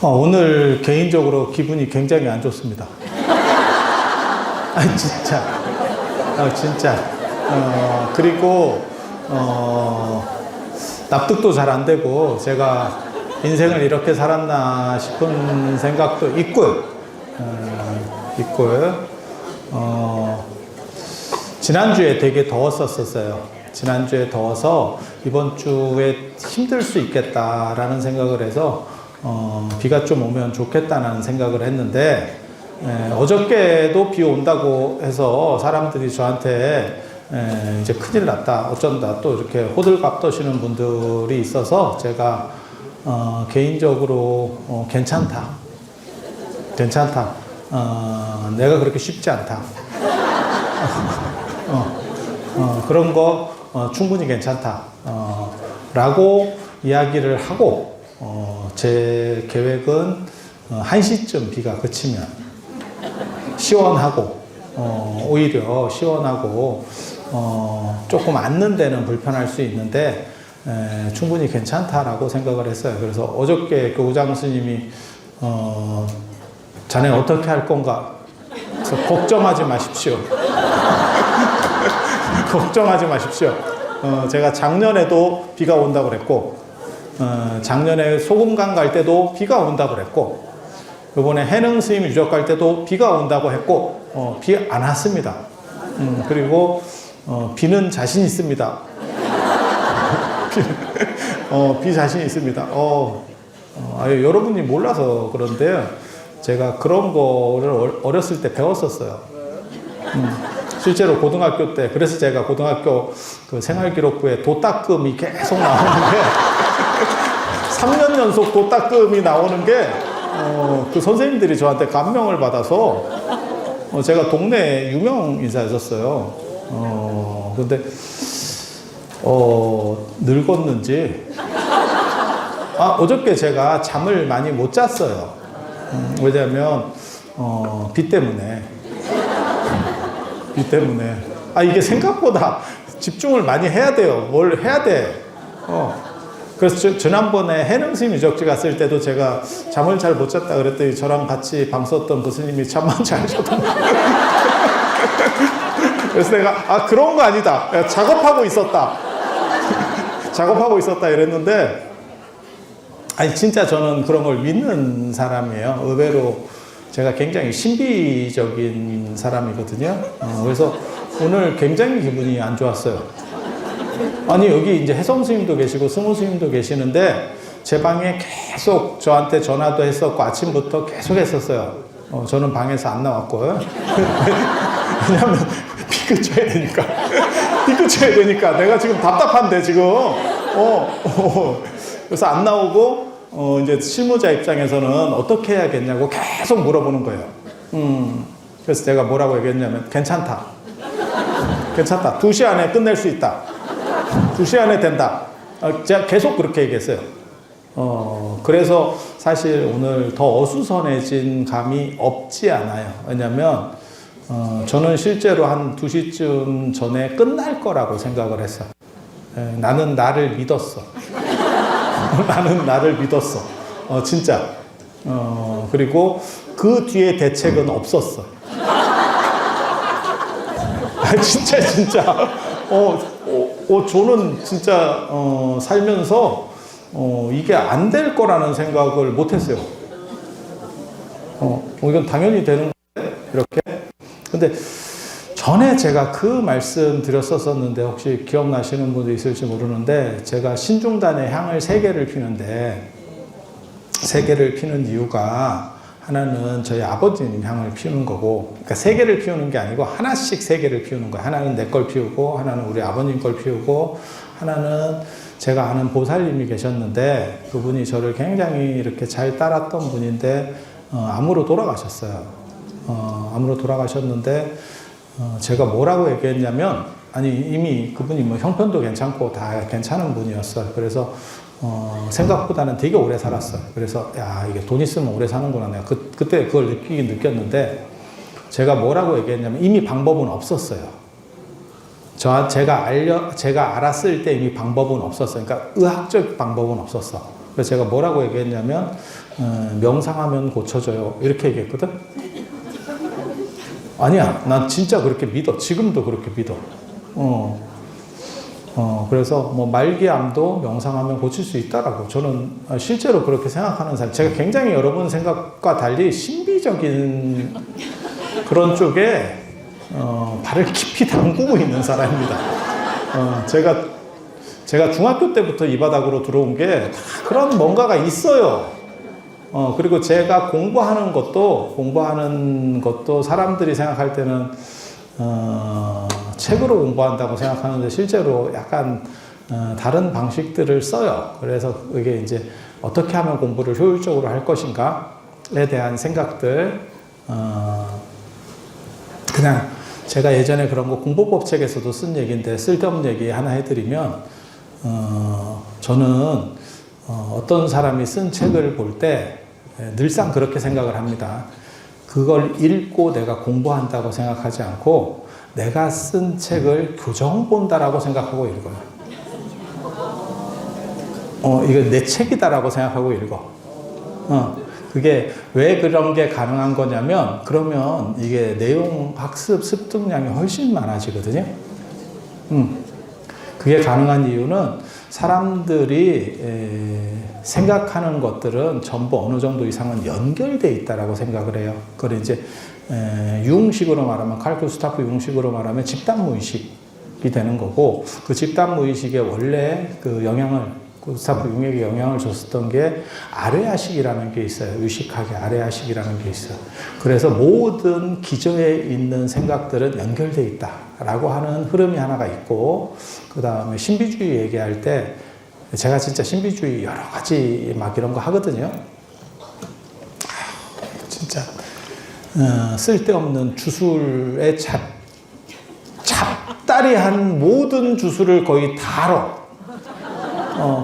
오늘 개인적으로 기분이 굉장히 안 좋습니다. 진짜. 진짜. 그리고, 납득도 잘 안 되고, 제가 인생을 이렇게 살았나 싶은 생각도 있고요. 지난주에 되게 더웠었어요. 지난주에 더워서 이번 주에 힘들 수 있겠다라는 생각을 해서 비가 좀 오면 좋겠다는 생각을 했는데 어저께도 비 온다고 해서 사람들이 저한테 이제 큰일 났다 어쩐다 또 이렇게 호들갑 떠시는 분들이 있어서 제가 개인적으로 괜찮다 내가 그렇게 쉽지 않다 그런 거 충분히 괜찮다 라고 이야기를 하고 제 계획은 1시쯤 비가 그치면 시원하고 오히려 시원하고 조금 앉는 데는 불편할 수 있는데 충분히 괜찮다라고 생각을 했어요. 그래서 어저께 교장 스님이 자네 어떻게 할 건가? 그래서 걱정하지 마십시오. 걱정하지 마십시오. 제가 작년에도 비가 온다고 그랬고 작년에 소금강 갈 때도 비가 온다고 그랬고 이번에 해능 스님 유적 갈 때도 비가 온다고 했고 비 안 왔습니다. 그리고 비는 자신 있습니다. 비 자신 있습니다. 여러분이 몰라서 그런데요. 제가 그런 거를 어렸을 때 배웠었어요. 실제로 고등학교 때, 그래서 제가 고등학교 그 생활기록부에 도닦음이 계속 나오는데, 3년 연속 도닦음이 나오는 게, 그 선생님들이 저한테 감명을 받아서, 제가 동네 유명 인사였었어요. 근데, 늙었는지, 어저께 제가 잠을 많이 못 잤어요. 왜냐면, 비 때문에. 이게 생각보다 집중을 많이 해야 돼요. 뭘 해야 돼. 그래서 지난번에 해능스님 유적지 갔을 때도 제가 잠을 잘 못 잤다 그랬더니 저랑 같이 밤 썼던 교수님이 잠만 잘 잤던 그래서 내가 그런 거 아니다. 작업하고 있었다. 작업하고 있었다 이랬는데 진짜 저는 그런 걸 믿는 사람이에요. 의외로 제가 굉장히 신비적인 사람이거든요. 그래서 오늘 굉장히 기분이 안 좋았어요. 여기 이제 혜성 스님도 계시고 승우 스님도 계시는데 제 방에 계속 저한테 전화도 했었고 아침부터 계속 했었어요. 저는 방에서 안 나왔고요. 왜냐하면 비 그쳐야 되니까 내가 지금 답답한데 지금 그래서 안 나오고 이제 실무자 입장에서는 어떻게 해야겠냐고 계속 물어보는 거예요. 그래서 제가 뭐라고 얘기했냐면 괜찮다. 2시 안에 끝낼 수 있다. 2시 안에 된다. 제가 계속 그렇게 얘기했어요. 그래서 사실 오늘 더 어수선해진 감이 없지 않아요. 왜냐면 저는 실제로 한 2시쯤 전에 끝날 거라고 생각을 했어요. 나는 나를 믿었어. 진짜. 그리고 그 뒤에 대책은 없었어. 진짜. 저는 진짜, 살면서, 이게 안 될 거라는 생각을 못 했어요. 이건 당연히 되는 건데, 이렇게. 근데 전에 제가 그 말씀 드렸었는데 혹시 기억나시는 분도 있을지 모르는데 제가 신중단의 향을 3개를 피는데 3개를 피는 이유가 하나는 저희 아버지님 향을 피우는 거고 그러니까 3개를 피우는 게 아니고 하나씩 3개를 피우는 거예요. 하나는 내 걸 피우고 하나는 우리 아버님 걸 피우고 하나는 제가 아는 보살님이 계셨는데 그분이 저를 굉장히 이렇게 잘 따랐던 분인데 암으로 돌아가셨어요. 암으로 돌아가셨는데 제가 뭐라고 얘기했냐면 이미 그분이 뭐 형편도 괜찮고 다 괜찮은 분이었어요. 그래서 생각보다는 되게 오래 살았어요. 그래서 이게 돈 있으면 오래 사는구나. 내가 그때 그걸 느꼈는데 제가 뭐라고 얘기했냐면 이미 방법은 없었어요. 제가 알았을 때 이미 방법은 없었어요. 그러니까 의학적 방법은 없었어. 그래서 제가 뭐라고 얘기했냐면 명상하면 고쳐져요 이렇게 얘기했거든. 아니야, 난 진짜 그렇게 믿어. 지금도 그렇게 믿어. 그래서 뭐 말기암도 명상하면 고칠 수 있다라고 저는 실제로 그렇게 생각하는 사람. 제가 굉장히 여러분 생각과 달리 신비적인 그런 쪽에 발을 깊이 담그고 있는 사람입니다. 제가 중학교 때부터 이 바닥으로 들어온 게 다 그런 뭔가가 있어요. 그리고 제가 공부하는 것도 사람들이 생각할 때는 책으로 공부한다고 생각하는데 실제로 약간 다른 방식들을 써요. 그래서 이게 이제 어떻게 하면 공부를 효율적으로 할 것인가에 대한 생각들, 그냥 제가 예전에 그런 거 공부법 책에서도 쓴 얘기인데 쓸데없는 얘기 하나 해드리면, 저는 어떤 사람이 쓴 책을 볼 때 늘상 그렇게 생각을 합니다. 그걸 읽고 내가 공부한다고 생각하지 않고 내가 쓴 책을 교정 본다라고 생각하고 읽어요. 이거 내 책이다라고 생각하고 읽어. 그게 왜 그런 게 가능한 거냐면, 그러면 이게 내용 학습 습득량이 훨씬 많아지거든요. 그게 가능한 이유는 사람들이 생각하는 것들은 전부 어느 정도 이상은 연결되어 있다라고 생각을 해요. 그걸 이제 유흥식으로 말하면, 칼쿠 스타프 유흥식으로 말하면 집단 무의식이 되는 거고, 그 집단 무의식에 원래 그 영향을, 스타프 융액에 영향을 줬었던 게 아뢰아식이라는 게 있어요. 의식하게 아뢰아식이라는 게 있어요. 그래서 모든 기저에 있는 생각들은 연결되어 있다라고 하는 흐름이 하나가 있고, 그 다음에 신비주의 얘기할 때 제가 진짜 신비주의 여러 가지 막 이런 거 하거든요. 진짜 쓸데없는 주술에 잡다리한 모든 주술을 거의 다 알아.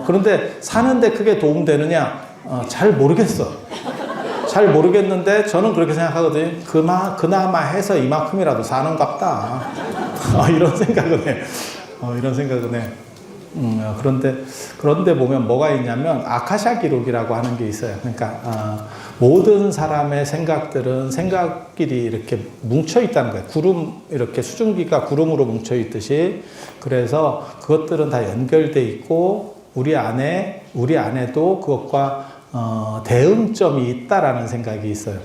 그런데 사는데 크게 도움되느냐? 잘 모르겠어. 잘 모르겠는데 저는 그렇게 생각하거든요. 그나마 해서 이만큼이라도 사는갑다. 이런 생각은 해. 이런 생각은 해. 그런데 보면 뭐가 있냐면 아카샤 기록이라고 하는 게 있어요. 그러니까 모든 사람의 생각들은 생각끼리 이렇게 뭉쳐 있다는 거예요. 구름, 이렇게 수증기가 구름으로 뭉쳐 있듯이. 그래서 그것들은 다 연결돼 있고 우리 안에도 그것과 대응점이 있다라는 생각이 있어요.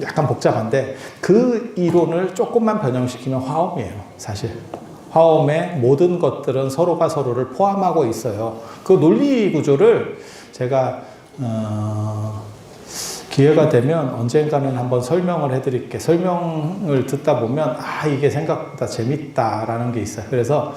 약간 복잡한데 그 이론을 조금만 변형시키면 화엄이에요, 사실. 화엄의 모든 것들은 서로가 서로를 포함하고 있어요. 그 논리 구조를 제가 기회가 되면 언젠가는 한번 설명을 해드릴게요. 설명을 듣다 보면 이게 생각보다 재밌다라는 게 있어요. 그래서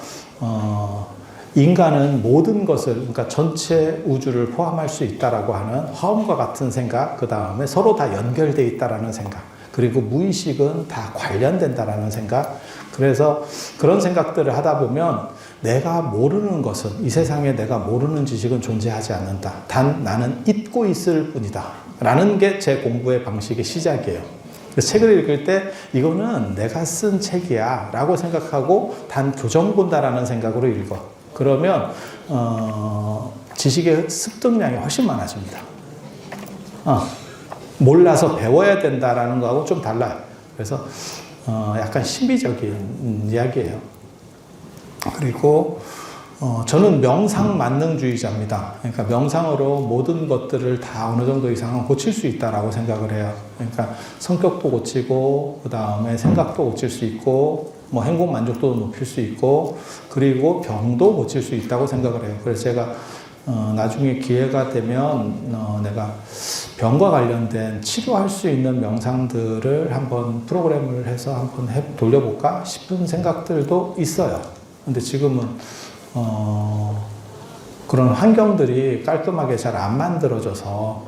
인간은 모든 것을, 그러니까 전체 우주를 포함할 수 있다라고 하는 화엄과 같은 생각, 그 다음에 서로 다 연결되어 있다라는 생각, 그리고 무의식은 다 관련된다라는 생각. 그래서 그런 생각들을 하다 보면 내가 모르는 것은, 이 세상에 내가 모르는 지식은 존재하지 않는다. 단 나는 잊고 있을 뿐이다. 라는 게 제 공부의 방식의 시작이에요. 그래서 책을 읽을 때 이거는 내가 쓴 책이야 라고 생각하고 단 교정 본다라는 생각으로 읽어. 그러면 지식의 습득량이 훨씬 많아집니다. 몰라서 배워야 된다라는 거하고 좀 달라요. 그래서 약간 신비적인 이야기예요. 그리고 저는 명상 만능주의자입니다. 그러니까 명상으로 모든 것들을 다 어느 정도 이상은 고칠 수 있다라고 생각을 해요. 그러니까 성격도 고치고, 그 다음에 생각도 고칠 수 있고, 뭐 행복 만족도도 높일 수 있고, 그리고 병도 고칠 수 있다고 생각을 해요. 그래서 제가 나중에 기회가 되면 내가 병과 관련된 치료할 수 있는 명상들을 한번 프로그램을 해서 한번 돌려볼까 싶은 생각들도 있어요. 근데 지금은 그런 환경들이 깔끔하게 잘 안 만들어져서.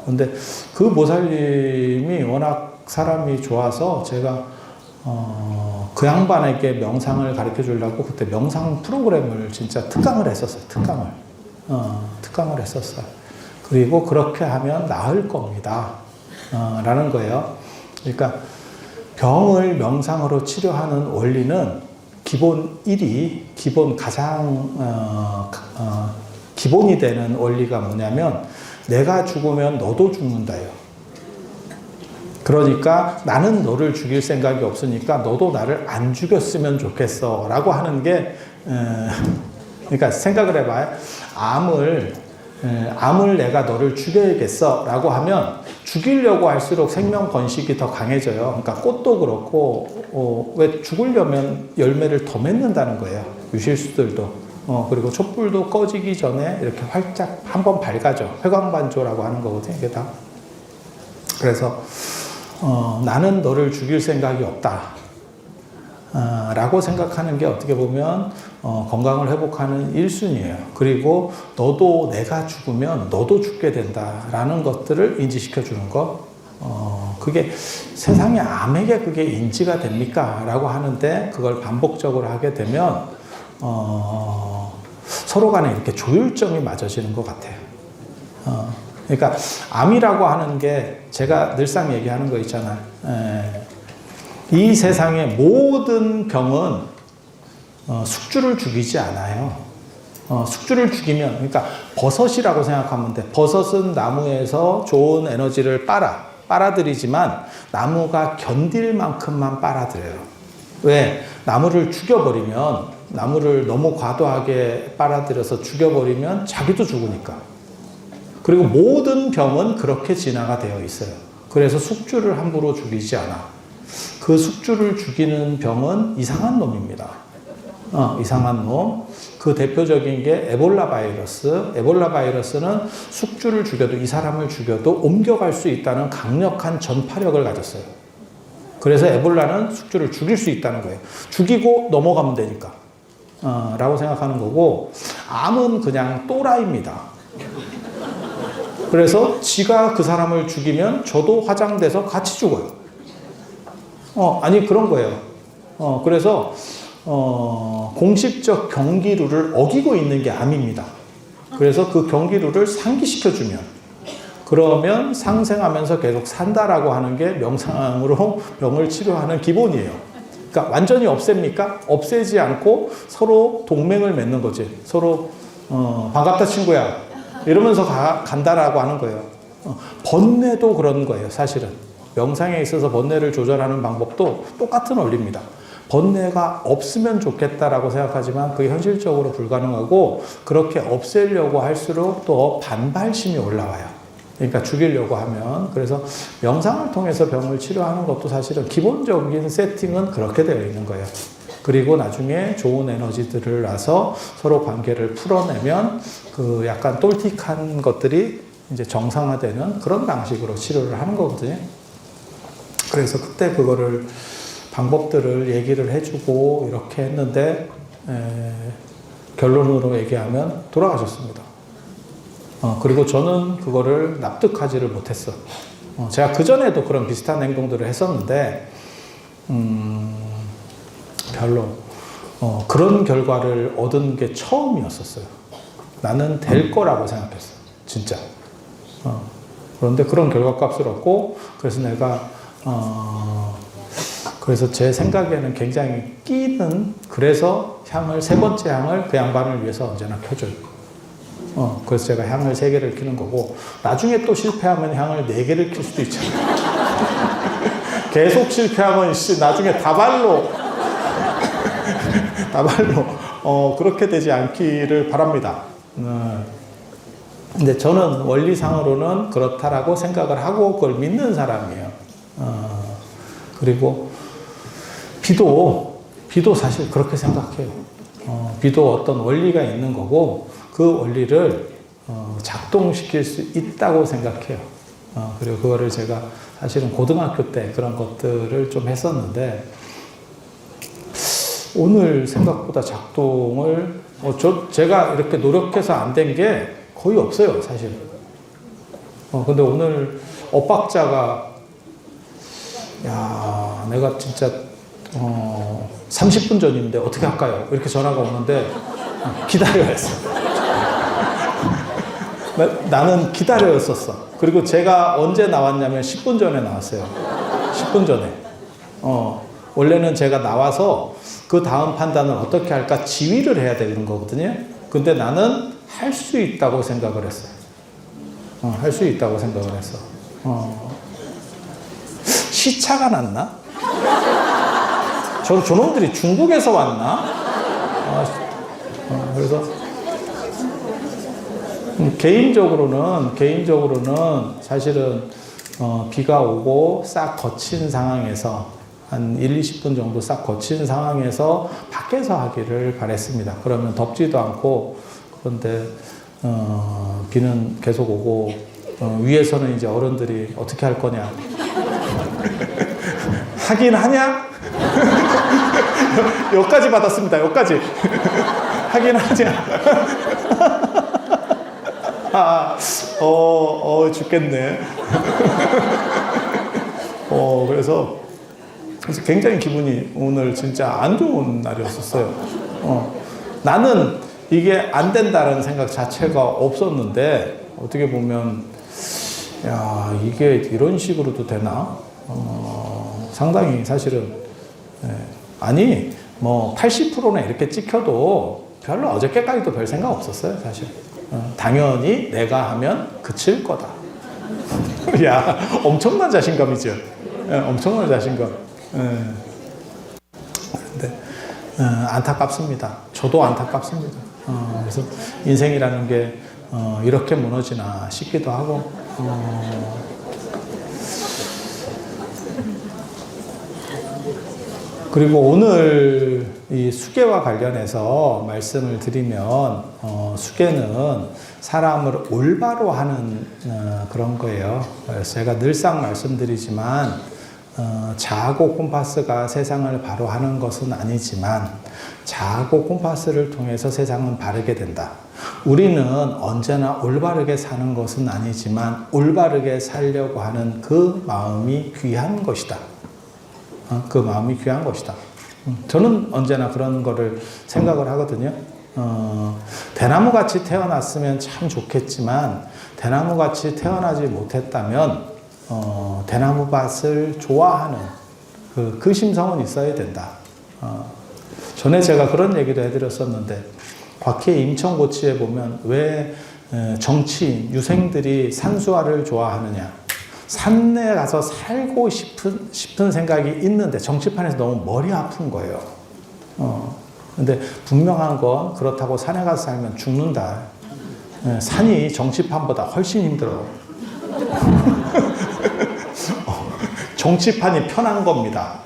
근데 그 보살님이 워낙 사람이 좋아서 제가 그 양반에게 명상을 가르쳐 주려고 그때 명상 프로그램을 진짜 특강을 했었어요. 특강을 했었어요. 그리고 그렇게 하면 나을 겁니다. 라는 거예요. 그러니까 병을 명상으로 치료하는 원리는 기본 1이, 기본 가장 기본이 되는 원리가 뭐냐면 내가 죽으면 너도 죽는다요. 그러니까 나는 너를 죽일 생각이 없으니까 너도 나를 안 죽였으면 좋겠어 라고 하는 게 그러니까 생각을 해봐요. 암을 내가 너를 죽여야겠어 라고 하면 죽이려고 할수록 생명 번식이 더 강해져요. 그러니까 꽃도 그렇고 왜 죽으려면 열매를 더 맺는다는 거예요. 유실수들도. 그리고 촛불도 꺼지기 전에 이렇게 활짝 한번 밝아져. 회광반조라고 하는 거거든요. 이게 다. 그래서 나는 너를 죽일 생각이 없다. 라고 생각하는 게 어떻게 보면 건강을 회복하는 1순위예요. 그리고 너도 내가 죽으면 너도 죽게 된다라는 것들을 인지시켜 주는 거. 그게 세상에 암에게 그게 인지가 됩니까? 라고 하는데 그걸 반복적으로 하게 되면 서로 간에 이렇게 조율점이 맞아지는 것 같아요. 그러니까 암이라고 하는 게 제가 늘상 얘기하는 거 있잖아요. 이 세상의 모든 병은 숙주를 죽이지 않아요. 숙주를 죽이면, 그러니까 버섯이라고 생각하면 돼. 버섯은 나무에서 좋은 에너지를 빨아들이지만 나무가 견딜 만큼만 빨아들여요. 왜? 나무를 죽여버리면, 나무를 너무 과도하게 빨아들여서 죽여버리면 자기도 죽으니까. 그리고 모든 병은 그렇게 진화가 되어 있어요. 그래서 숙주를 함부로 죽이지 않아. 그 숙주를 죽이는 병은 이상한 놈입니다. 이상한 놈. 그 대표적인 게 에볼라 바이러스. 에볼라 바이러스는 숙주를 죽여도, 이 사람을 죽여도 옮겨갈 수 있다는 강력한 전파력을 가졌어요. 그래서 에볼라는 숙주를 죽일 수 있다는 거예요. 죽이고 넘어가면 되니까. 라고 생각하는 거고, 암은 그냥 또라이입니다. 그래서 지가 그 사람을 죽이면 저도 화장돼서 같이 죽어요. 아니 그런 거예요. 그래서 공식적 경기룰을 어기고 있는 게 암입니다. 그래서 그 경기룰을 상기시켜주면, 그러면 상생하면서 계속 산다라고 하는 게 명상으로 병을 치료하는 기본이에요. 그러니까 완전히 없앱니까? 없애지 않고 서로 동맹을 맺는 거지. 서로 반갑다 친구야 이러면서 간다라고 하는 거예요. 번뇌도 그런 거예요. 사실은 명상에 있어서 번뇌를 조절하는 방법도 똑같은 원리입니다. 번뇌가 없으면 좋겠다라고 생각하지만 그게 현실적으로 불가능하고, 그렇게 없애려고 할수록 또 반발심이 올라와요. 그러니까 죽이려고 하면. 그래서 명상을 통해서 병을 치료하는 것도 사실은 기본적인 세팅은 그렇게 되어 있는 거예요. 그리고 나중에 좋은 에너지들을 놔서 서로 관계를 풀어내면 그 약간 똘틱한 것들이 이제 정상화되는 그런 방식으로 치료를 하는 거거든요. 그래서 그때 그거를 방법들을 얘기를 해주고 이렇게 했는데 결론으로 얘기하면 돌아가셨습니다. 그리고 저는 그거를 납득하지를 못했어. 제가 그전에도 그런 비슷한 행동들을 했었는데 별로 그런 결과를 얻은 게 처음이었었어요. 나는 될 거라고 생각했어. 진짜. 그런데 그런 결과값을 얻고, 그래서 내가 그래서 제 생각에는 굉장히 끼는, 그래서 향을, 세 번째 향을 그 양반을 위해서 언제나 켜줘요. 그래서 제가 향을 3개를 켜는 거고, 나중에 또 실패하면 향을 4개를 켤 수도 있잖아요. 계속 실패하면 나중에 다발로 그렇게 되지 않기를 바랍니다. 근데 저는 원리상으로는 그렇다라고 생각을 하고 그걸 믿는 사람이에요. 그리고 비도 사실 그렇게 생각해요. 비도 어떤 원리가 있는 거고, 그 원리를 작동시킬 수 있다고 생각해요. 그리고 그거를 제가 사실은 고등학교 때 그런 것들을 좀 했었는데, 오늘 생각보다 작동을 제가 이렇게 노력해서 안 된 게 거의 없어요, 사실. 근데 오늘 엇박자가, 야, 내가 진짜 30분 전인데 어떻게 할까요? 이렇게 전화가 오는데 기다려야 했어. 나는 기다려였었어. 그리고 제가 언제 나왔냐면 10분 전에 나왔어요. 10분 전에. 원래는 제가 나와서 그 다음 판단을 어떻게 할까 지휘를 해야 되는 거거든요. 근데 나는 할 수 있다고 생각을 했어요. 할 수 있다고 생각을 했어. 시차가 났나? 저놈들이 중국에서 왔나? 그래서 개인적으로는 사실은 비가 오고 싹 거친 상황에서 한 1, 20분 정도 싹 거친 상황에서 밖에서 하기를 바랬습니다. 그러면 덥지도 않고, 그런데 비는 계속 오고, 위에서는 이제 어른들이 어떻게 할 거냐? 하긴 하냐? 여기까지 받았습니다. 여기까지. 하긴 하냐? 죽겠네. 그래서 굉장히 기분이 오늘 진짜 안 좋은 날이었었어요. 나는 이게 안 된다는 생각 자체가 없었는데, 어떻게 보면, 야, 이게 이런 식으로도 되나? 상당히 사실은, 아니, 뭐, 80%는 이렇게 찍혀도 별로 어저께까지도 별 생각 없었어요, 사실. 당연히 내가 하면 그칠 거다. 야, 엄청난 자신감이죠. 엄청난 자신감. 그런데 안타깝습니다. 저도 안타깝습니다. 그래서 인생이라는 게 이렇게 무너지나 싶기도 하고. 그리고 오늘 이 수계와 관련해서 말씀을 드리면, 수계는 사람을 올바로 하는 그런 거예요. 그래서 제가 늘상 말씀드리지만, 자아고 콤파스가 세상을 바로 하는 것은 아니지만, 자아고 콤파스를 통해서 세상은 바르게 된다. 우리는 언제나 올바르게 사는 것은 아니지만, 올바르게 살려고 하는 그 마음이 귀한 것이다. 그 마음이 귀한 것이다. 저는 언제나 그런 거를 생각을 하거든요. 대나무같이 태어났으면 참 좋겠지만, 대나무같이 태어나지 못했다면, 대나무밭을 좋아하는 그 심성은 있어야 된다. 전에 제가 그런 얘기도 해드렸었는데, 곽해 임천고치에 보면 왜 정치인, 유생들이 산수화를 좋아하느냐. 산에 가서 살고 싶은 생각이 있는데 정치판에서 너무 머리 아픈 거예요. 근데 분명한 건 그렇다고 산에 가서 살면 죽는다. 산이 정치판보다 훨씬 힘들어. 정치판이 편한 겁니다.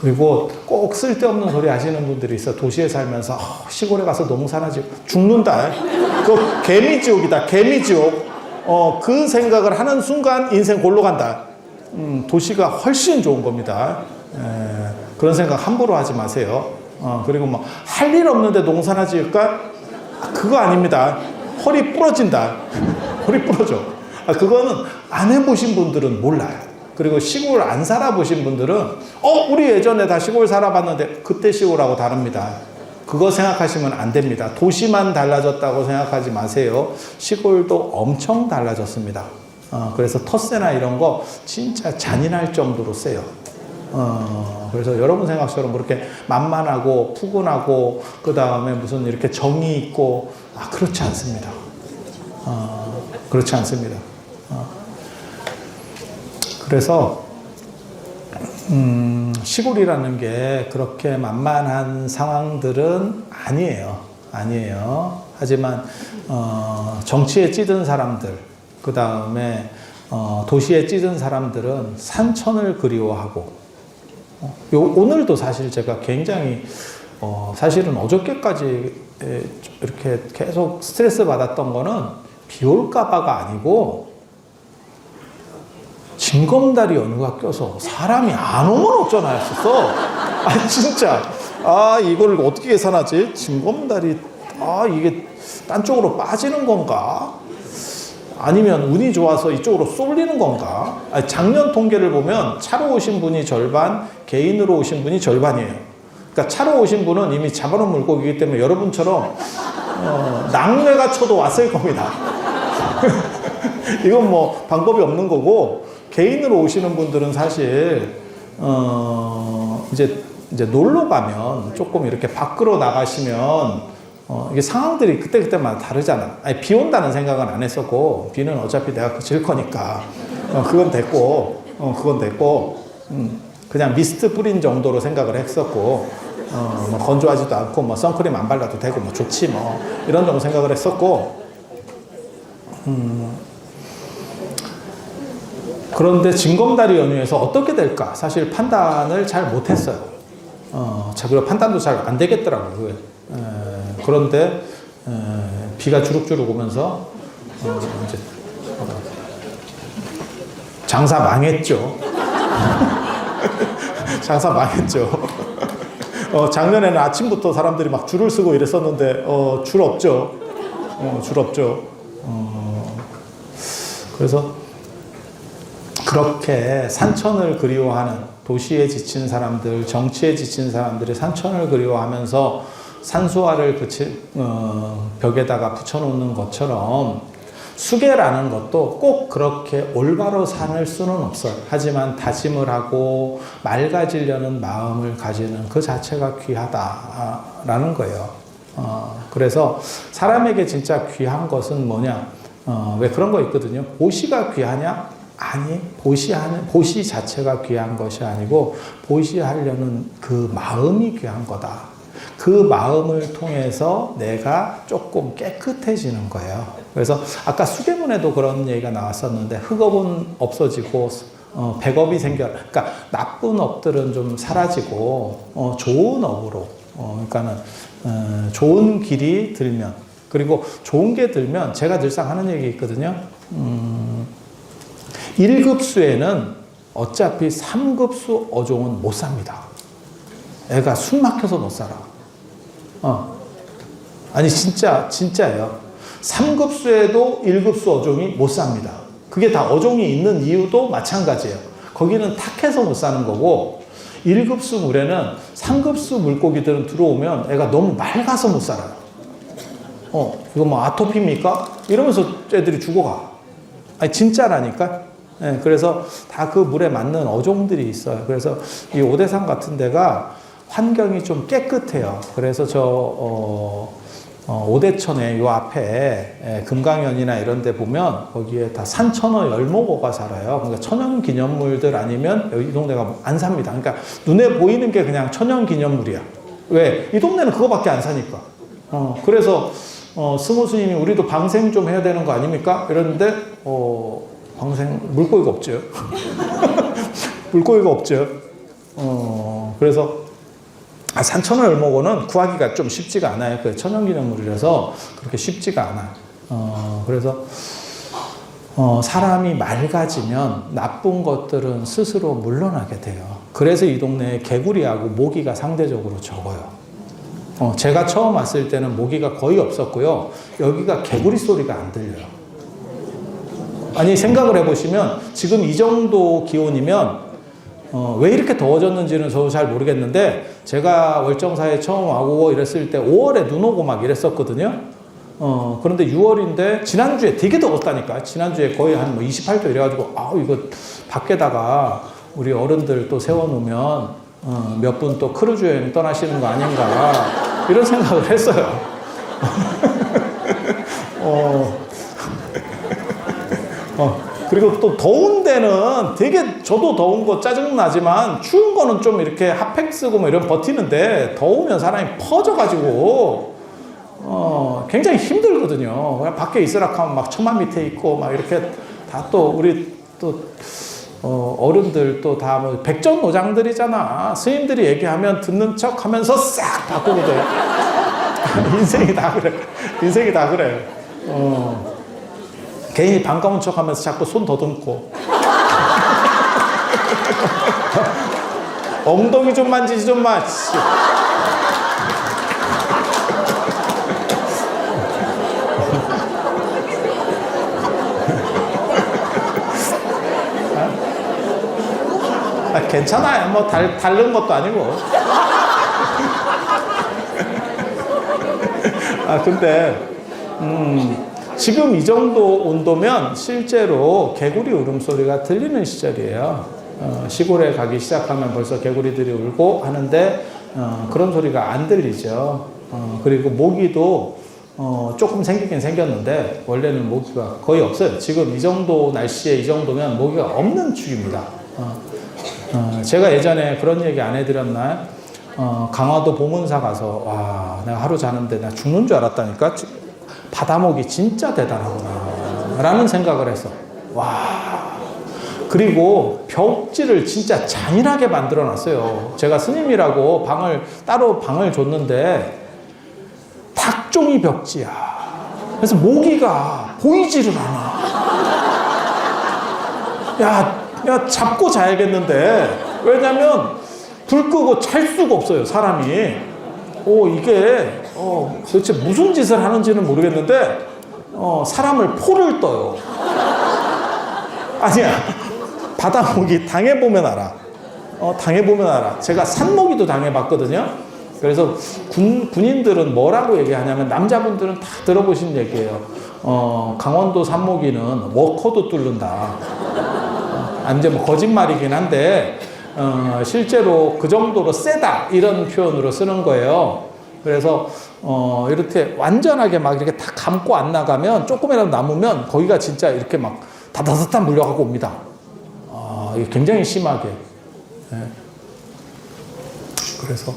그리고 꼭 쓸데없는 소리 하시는 분들이 있어. 도시에 살면서 시골에 가서 농사나 지고 죽는다. 그 개미지옥이다. 개미지옥. 그 생각을 하는 순간 인생 골로 간다. 도시가 훨씬 좋은 겁니다. 그런 생각 함부로 하지 마세요. 그리고 뭐 할 일 없는데 농사나 지을까? 그거 아닙니다. 허리 부러진다. 허리 부러져. 그거는 안 해보신 분들은 몰라요. 그리고 시골 안 살아보신 분들은 우리 예전에 다 시골 살아봤는데 그때 시골하고 다릅니다. 그거 생각하시면 안 됩니다. 도시만 달라졌다고 생각하지 마세요. 시골도 엄청 달라졌습니다. 그래서 텃세나 이런 거 진짜 잔인할 정도로 세요. 그래서 여러분 생각처럼 그렇게 만만하고 푸근하고 그 다음에 무슨 이렇게 정이 있고 그렇지 않습니다. 그렇지 않습니다. 그래서 시골이라는 게 그렇게 만만한 상황들은 아니에요. 하지만 정치에 찌든 사람들, 그 다음에 도시에 찌든 사람들은 산천을 그리워하고, 오늘도 사실 제가 굉장히 사실은 어저께까지 이렇게 계속 스트레스 받았던 거는 비 올까봐가 아니고, 징검다리 연휴가 껴서 사람이 안 오면 어쩌나 했었어. 진짜. 이걸 어떻게 계산하지? 징검다리, 이게 딴 쪽으로 빠지는 건가? 아니면 운이 좋아서 이쪽으로 쏠리는 건가? 작년 통계를 보면 차로 오신 분이 절반, 개인으로 오신 분이 절반이에요. 그러니까 차로 오신 분은 이미 잡아놓은 물고기이기 때문에 여러분처럼 낙뢰가 쳐도 왔을 겁니다. 이건 뭐 방법이 없는 거고, 개인으로 오시는 분들은 사실 이제 놀러 가면 조금 이렇게 밖으로 나가시면 이게 상황들이 그때그때마다 다르잖아. 아니, 비 온다는 생각은 안 했었고, 비는 어차피 내가 그칠 거니까, 그건 됐고, 그냥 미스트 뿌린 정도로 생각을 했었고, 뭐 건조하지도 않고, 뭐 선크림 안 발라도 되고, 뭐 좋지, 뭐, 이런 정도 생각을 했었고, 그런데 징검다리 연휴에서 어떻게 될까? 사실 판단을 잘 못했어요. 그리고 판단도 잘 안 되겠더라고요. 그런데 비가 주룩주룩 오면서 이제 장사 망했죠. 장사 망했죠. 작년에는 아침부터 사람들이 막 줄을 서고 이랬었는데 줄 없죠. 줄 없죠. 그래서 그렇게 산천을 그리워하는, 도시에 지친 사람들, 정치에 지친 사람들이 산천을 그리워하면서 산수화를 벽에다가 붙여놓는 것처럼 수계라는 것도 꼭 그렇게 올바로 산을 수는 없어요. 하지만 다짐을 하고 맑아지려는 마음을 가지는 그 자체가 귀하다라는 거예요. 그래서 사람에게 진짜 귀한 것은 뭐냐? 왜 그런 거 있거든요. 보시가 귀하냐? 아니, 보시 자체가 귀한 것이 아니고 보시하려는 그 마음이 귀한 거다. 그 마음을 통해서 내가 조금 깨끗해지는 거예요. 그래서 아까 수계문에도 그런 얘기가 나왔었는데, 흑업은 없어지고 백업이 그러니까 나쁜 업들은 좀 사라지고 좋은 업으로, 그러니까는 좋은 길이 들면, 그리고 좋은 게 들면 제가 늘상 하는 얘기 있거든요. 1급수에는 어차피 3급수 어종은 못 삽니다. 애가 숨 막혀서 못 살아. 아니, 진짜예요. 3급수에도 1급수 어종이 못 삽니다. 그게 다 어종이 있는 이유도 마찬가지예요. 거기는 탁해서 못 사는 거고, 1급수 물에는 3급수 물고기들은 들어오면 애가 너무 맑아서 못 살아요. 이거 뭐 아토피입니까? 이러면서 애들이 죽어가. 아니, 진짜라니까? 네, 그래서 다 그 물에 맞는 어종들이 있어요. 그래서 이 오대산 같은 데가 환경이 좀 깨끗해요. 그래서 오대천에 요 앞에 금강연이나 이런 데 보면 거기에 다 산천어 열목어가 살아요. 그러니까 천연기념물들 아니면 이 동네가 안 삽니다. 그러니까 눈에 보이는 게 그냥 천연기념물이야. 왜? 이 동네는 그거밖에 안 사니까. 그래서 스모 스님이 우리도 방생 좀 해야 되는 거 아닙니까? 이러는데 방생 물고기가 없죠. 물고기가 없죠. 그래서 산천어 열목어는 구하기가 좀 쉽지가 않아요. 그 천연기념물이라서 그렇게 쉽지가 않아요. 그래서 사람이 맑아지면 나쁜 것들은 스스로 물러나게 돼요. 그래서 이 동네에 개구리하고 모기가 상대적으로 적어요. 제가 처음 왔을 때는 모기가 거의 없었고요. 여기가 개구리 소리가 안 들려요. 아니, 생각을 해보시면 지금 이 정도 기온이면 왜 이렇게 더워졌는지는 저도 잘 모르겠는데, 제가 월정사에 처음 와고 이랬을 때 5월에 눈 오고 막 이랬었거든요. 그런데 6월인데 지난주에 되게 더웠다니까. 지난주에 거의 한 28도 이래가지고 이거 밖에다가 우리 어른들 또 세워놓으면 몇 분 또 크루즈 여행 떠나시는 거 아닌가 이런 생각을 했어요. 그리고 또 더운 데는 되게, 저도 더운 거 짜증나지만 추운 거는 좀 이렇게 핫팩 쓰고 뭐 이런 버티는데, 더우면 사람이 퍼져가지고 굉장히 힘들거든요. 그냥 밖에 있으라 하면 막 천막 밑에 있고 막 이렇게 다, 또 우리 또 어른들 또 다 뭐 백전노장들이잖아. 스님들이 얘기하면 듣는 척 하면서 싹 바꾸고 돼. 인생이 다 그래. 인생이 다 그래. 괜히 반가운 척 하면서 자꾸 손 더듬고. 엉덩이 좀 만지지 좀 마. 괜찮아요. 뭐 다른 것도 아니고. 근데 지금 이 정도 온도면 실제로 개구리 울음소리가 들리는 시절이에요. 시골에 가기 시작하면 벌써 개구리들이 울고 하는데 그런 소리가 안 들리죠. 그리고 모기도 조금 생기긴 생겼는데 원래는 모기가 거의 없어요. 지금 이 정도 날씨에 이 정도면 모기가 없는 축입니다. 제가 예전에 그런 얘기 안 해드렸나요? 강화도 보문사 가서 와 내가 하루 자는데 나 죽는 줄 알았다니까. 바다모기 진짜 대단하구나 라는 생각을 했어. 와. 그리고 벽지를 진짜 잔인하게 만들어 놨어요. 제가 스님이라고 따로 방을 줬는데 닭종이 벽지야. 그래서 모기가 보이지를 않아. 야, 잡고 자야겠는데. 왜냐면 불 끄고 잘 수가 없어요, 사람이. 이게, 도대체 무슨 짓을 하는지는 모르겠는데, 사람을 포를 떠요. 아니야. 바다모기 당해보면 알아. 당해보면 알아. 제가 산모기도 당해봤거든요. 그래서 군인들은 뭐라고 얘기하냐면 남자분들은 다 들어보신 얘기예요. 강원도 산모기는 워커도 뚫는다. 이제 뭐 거짓말이긴 한데 실제로 그 정도로 세다 이런 표현으로 쓰는 거예요. 그래서 이렇게 완전하게 막 이렇게 다 감고 안 나가면 조금이라도 남으면 거기가 진짜 이렇게 막 다다다다 물려가고 옵니다. 이게 굉장히 심하게. 네. 그래서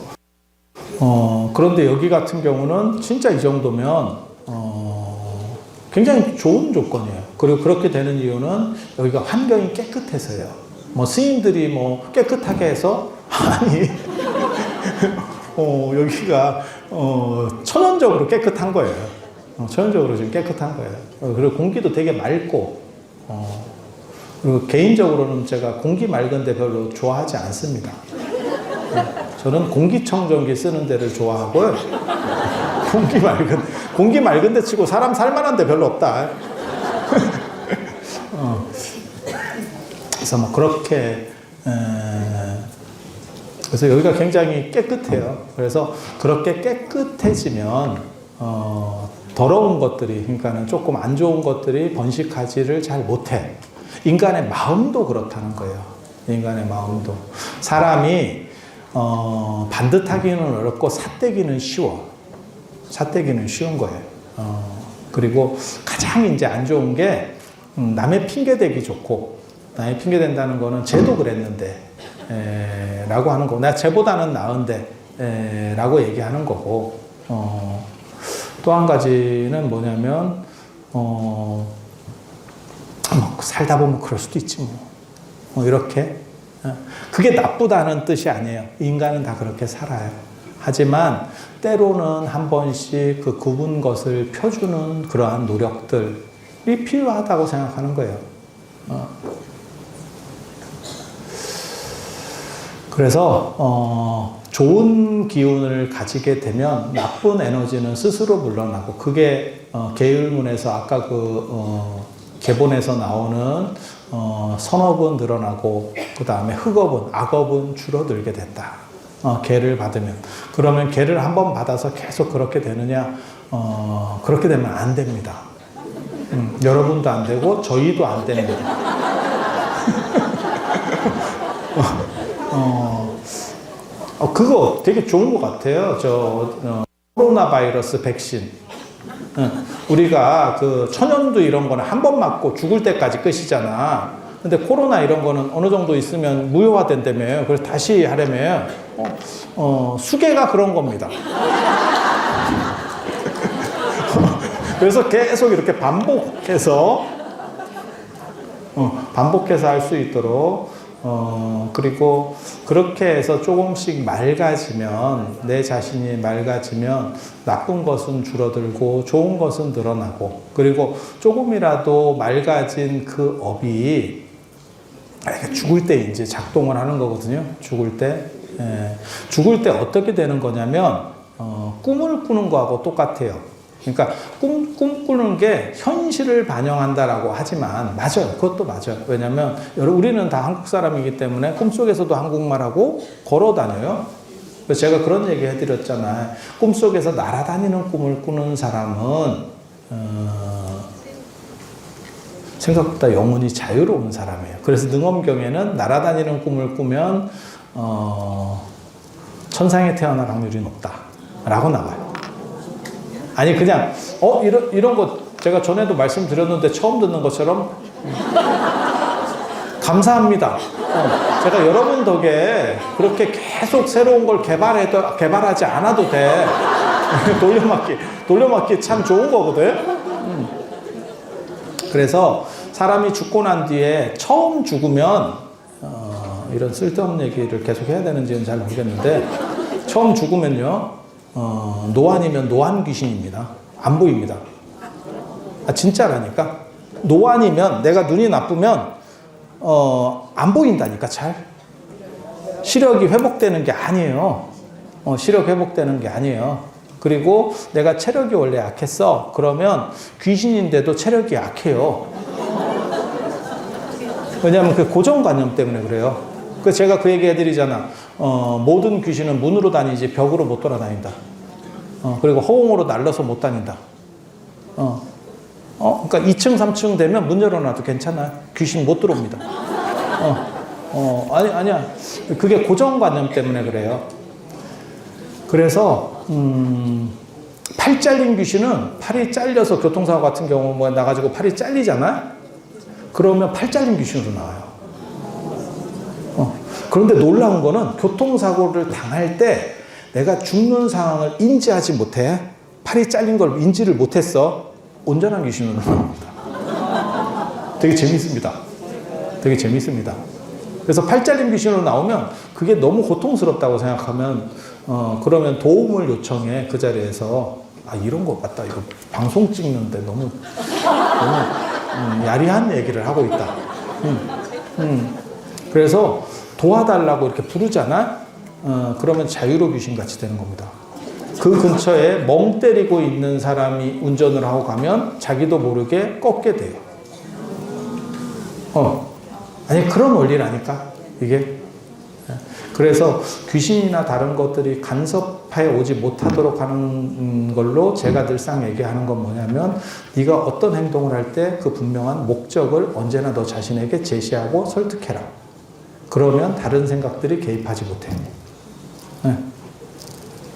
그런데 여기 같은 경우는 진짜 이 정도면 굉장히 좋은 조건이에요. 그리고 그렇게 되는 이유는 여기가 환경이 깨끗해서요. 뭐 스님들이 뭐 깨끗하게 해서 아니 여기가 천연적으로 깨끗한 거예요. 천연적으로 지금 깨끗한 거예요. 그리고 공기도 되게 맑고 그리고 개인적으로는 제가 공기 맑은데 별로 좋아하지 않습니다. 저는 공기청정기 쓰는 데를 좋아하고요. 공기 맑은 데 치고 사람 살만한 데 별로 없다. 그래서 뭐 그렇게 그래서 여기가 굉장히 깨끗해요. 그래서 그렇게 깨끗해지면 더러운 것들이 그러니까는 조금 안 좋은 것들이 번식하지를 잘 못해. 인간의 마음도 그렇다는 거예요. 인간의 마음도 사람이 반듯하기는 어렵고 삿대기는 쉬워. 삿대기는 쉬운 거예요. 그리고 가장 이제 안 좋은 게 남의 핑계 대기 좋고 남의 핑계 된다는 거는 쟤도 그랬는데 라고 하는 거고 내가 쟤보다는 나은데 라고 얘기하는 거고 또 한 가지는 뭐냐면 살다 보면 그럴 수도 있지 뭐 이렇게 그게 나쁘다는 뜻이 아니에요. 인간은 다 그렇게 살아요. 하지만 때로는 한 번씩 그 굽은 것을 펴주는 그러한 노력들이 필요하다고 생각하는 거예요. 그래서 좋은 기운을 가지게 되면 나쁜 에너지는 스스로 물러나고 그게 계율문에서 아까 계본에서 나오는 선업은 늘어나고 그 다음에 흑업은 악업은 줄어들게 된다. 계를 받으면 그러면 계를 한번 받아서 계속 그렇게 되느냐? 그렇게 되면 안 됩니다. 여러분도 안 되고 저희도 안 됩니다. 그거 되게 좋은 것 같아요. 코로나 바이러스 백신. 우리가 그 천연두 이런 거는 한 번 맞고 죽을 때까지 끝이잖아. 근데 코로나 이런 거는 어느 정도 있으면 무효화된다며요. 그래서 다시 하려면 수계가 그런 겁니다. 그래서 계속 이렇게 반복해서 할 수 있도록 그리고 그렇게 해서 조금씩 맑아지면 내 자신이 맑아지면 나쁜 것은 줄어들고 좋은 것은 늘어나고 그리고 조금이라도 맑아진 그 업이 죽을 때 이제 작동을 하는 거거든요. 죽을 때 어떻게 되는 거냐면 꿈을 꾸는 거하고 똑같아요. 그러니까 꿈 꾸는 게 현실을 반영한다라고 하지만 맞아요. 그것도 맞아요. 왜냐하면 우리는 다 한국 사람이기 때문에 꿈속에서도 한국말하고 걸어 다녀요. 그래서 제가 그런 얘기 해드렸잖아요. 꿈속에서 날아다니는 꿈을 꾸는 사람은 생각보다 영혼이 자유로운 사람이에요. 그래서 능엄경에는 날아다니는 꿈을 꾸면 천상에 태어날 확률이 높다라고 나와요. 아니 그냥 이런 거 제가 전에도 말씀드렸는데 처음 듣는 것처럼 감사합니다. 제가 여러분 덕에 그렇게 계속 새로운 걸 개발하지 않아도 돼. 돌려막기 참 좋은 거거든. 그래서 사람이 죽고 난 뒤에 처음 죽으면 이런 쓸데없는 얘기를 계속 해야 되는지는 잘 모르겠는데 처음 죽으면요 노안이면 노안 귀신입니다. 안 보입니다. 진짜라니까. 노안이면 내가 눈이 나쁘면 안 보인다니까. 잘 시력이 회복되는 게 아니에요. 시력 회복되는 게 아니에요. 그리고 내가 체력이 원래 약했어. 그러면 귀신인데도 체력이 약해요. 왜냐하면 그 고정관념 때문에 그래요. 제가 그 얘기 해드리잖아. 모든 귀신은 문으로 다니지 벽으로 못 돌아다닌다. 그리고 허공으로 날려서 못 다닌다. 그러니까 2층, 3층 되면 문 열어놔도 괜찮아요. 귀신 못 들어옵니다. 아니야. 그게 고정관념 때문에 그래요. 그래서 팔 잘린 귀신은 팔이 잘려서 교통사고 같은 경우 뭐 나가지고 팔이 잘리잖아. 그러면 팔 잘린 귀신으로 나와요. 그런데 놀라운 거는 교통사고를 당할 때 내가 죽는 상황을 인지하지 못해. 팔이 잘린 걸 인지를 못했어. 온전한 귀신으로 나옵니다. 되게 재밌습니다. 되게 재밌습니다. 그래서 팔 잘린 귀신으로 나오면 그게 너무 고통스럽다고 생각하면 그러면 도움을 요청해. 그 자리에서 이런 거 맞다. 이거 방송 찍는데 너무 야리한 얘기를 하고 있다. 그래서 도와달라고 이렇게 부르잖아. 그러면 자유로 귀신같이 되는 겁니다. 그 근처에 멍 때리고 있는 사람이 운전을 하고 가면 자기도 모르게 꺾게 돼요. 아니 그런 원리라니까 이게. 그래서 귀신이나 다른 것들이 간섭해 오지 못하도록 하는 걸로 제가 늘상 얘기하는 건 뭐냐면 네가 어떤 행동을 할 때 그 분명한 목적을 언제나 너 자신에게 제시하고 설득해라. 그러면 다른 생각들이 개입하지 못해.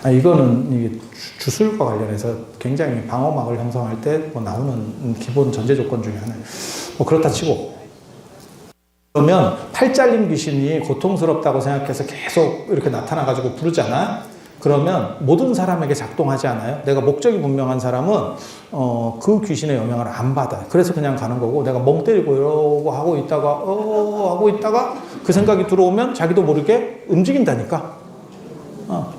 이거는 이게 주술과 관련해서 굉장히 방어막을 형성할 때 뭐 나오는 기본 전제 조건 중에 하나예요. 뭐 그렇다 치고 그러면 팔 잘린 귀신이 고통스럽다고 생각해서 계속 이렇게 나타나가지고 부르잖아. 그러면 모든 사람에게 작동하지 않아요. 내가 목적이 분명한 사람은 그 귀신의 영향을 안 받아. 그래서 그냥 가는 거고 내가 멍 때리고 이러고 하고 있다가 그 생각이 들어오면 자기도 모르게 움직인다니까.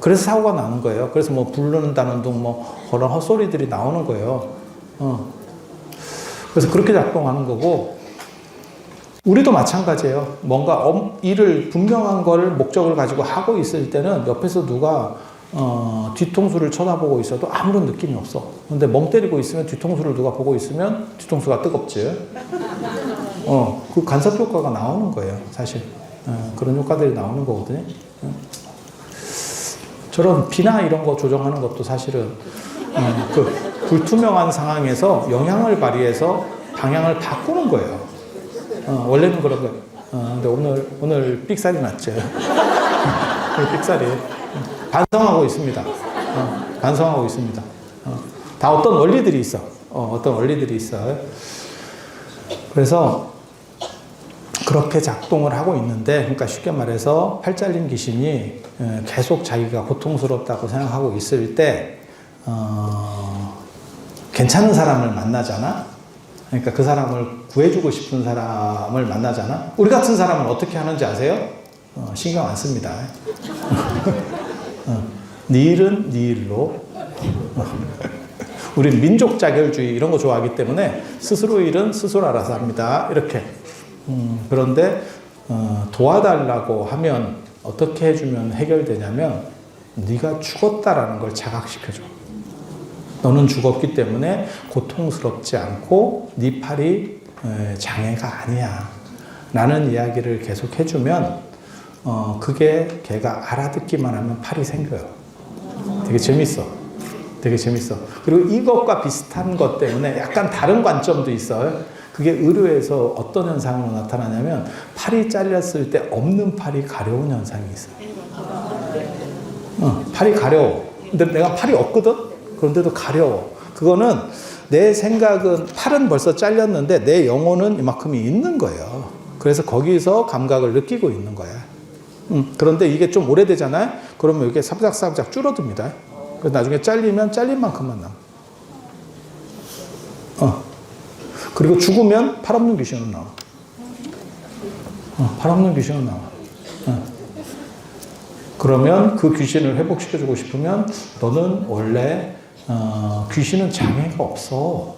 그래서 사고가 나는 거예요. 그래서 뭐 부르는다는 둥 뭐 그런 헛소리들이 나오는 거예요. 그래서 그렇게 작동하는 거고 우리도 마찬가지예요. 뭔가 일을 분명한 걸 목적을 가지고 하고 있을 때는 옆에서 누가 뒤통수를 쳐다보고 있어도 아무런 느낌이 없어. 근데 멍 때리고 있으면 뒤통수를 누가 보고 있으면 뒤통수가 뜨겁지. 그 간섭 효과가 나오는 거예요. 사실 그런 효과들이 나오는 거거든요. 저런 비나 이런 거 조정하는 것도 사실은 그 불투명한 상황에서 영향을 발휘해서 방향을 바꾸는 거예요. 원래는 그런 거예요. 근데 오늘 삑살이 났죠. 삑살이 반성하고 있습니다. 반성하고 있습니다. 다 어떤 원리들이 있어. 어떤 원리들이 있어요. 그래서 그렇게 작동을 하고 있는데, 그러니까 쉽게 말해서 팔 잘린 귀신이 계속 자기가 고통스럽다고 생각하고 있을 때 괜찮은 사람을 만나잖아. 그러니까 그 사람을 구해주고 싶은 사람을 만나잖아. 우리 같은 사람은 어떻게 하는지 아세요? 신경 안 씁니다. 네 일은 네 일로. 우린 민족 자결주의 이런 거 좋아하기 때문에 스스로 일은 스스로 알아서 합니다. 이렇게. 그런데 도와달라고 하면 어떻게 해주면 해결되냐면 네가 죽었다라는 걸 자각시켜줘. 너는 죽었기 때문에 고통스럽지 않고 네 팔이 장애가 아니야 라는 이야기를 계속 해주면 그게 걔가 알아듣기만 하면 팔이 생겨요. 되게 재밌어. 되게 재밌어. 그리고 이것과 비슷한 것 때문에 약간 다른 관점도 있어요. 그게 의료에서 어떤 현상으로 나타나냐면 팔이 잘렸을 때 없는 팔이 가려운 현상이 있어요. 팔이 가려워. 근데 내가 팔이 없거든? 그런데도 가려워. 그거는 내 생각은 팔은 벌써 잘렸는데 내 영혼은 이만큼이 있는 거예요. 그래서 거기서 감각을 느끼고 있는 거야. 그런데 이게 좀 오래되잖아요. 그러면 이게 사부작사부작 줄어듭니다. 그래서 나중에 잘리면 잘린 만큼만 남아. 그리고 죽으면 팔 없는 귀신은 나와. 팔 없는 귀신은 나와. 그러면 그 귀신을 회복시켜주고 싶으면 너는 원래 귀신은 장애가 없어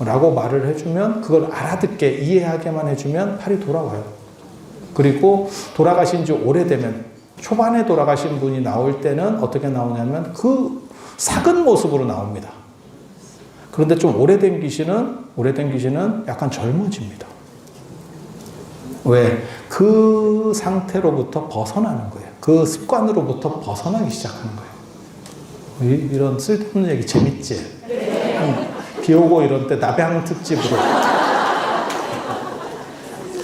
라고 말을 해주면 그걸 알아듣게 이해하게만 해주면 팔이 돌아와요. 그리고 돌아가신 지 오래되면 초반에 돌아가신 분이 나올 때는 어떻게 나오냐면 그 삭은 모습으로 나옵니다. 그런데 좀 오래된 귀신은 약간 젊어집니다. 왜? 그 상태로부터 벗어나는 거예요. 그 습관으로부터 벗어나기 시작하는 거예요. 이런 쓸데없는 얘기 재밌지? 비 오고 이런 때 나병 특집으로.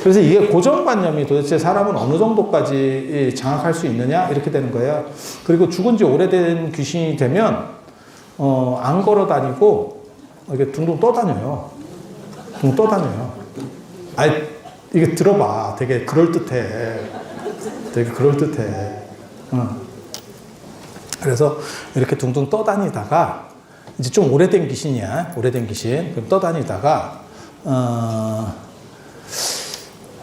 그래서 이게 고정관념이 도대체 사람은 어느 정도까지 장악할 수 있느냐? 이렇게 되는 거예요. 그리고 죽은 지 오래된 귀신이 되면, 안 걸어 다니고, 이렇게 둥둥 떠다녀요. 둥 떠다녀요. 이게 들어봐. 되게 그럴듯해. 되게 그럴듯해. 그래서 이렇게 둥둥 떠다니다가, 이제 좀 오래된 귀신이야. 오래된 귀신. 그럼 떠다니다가,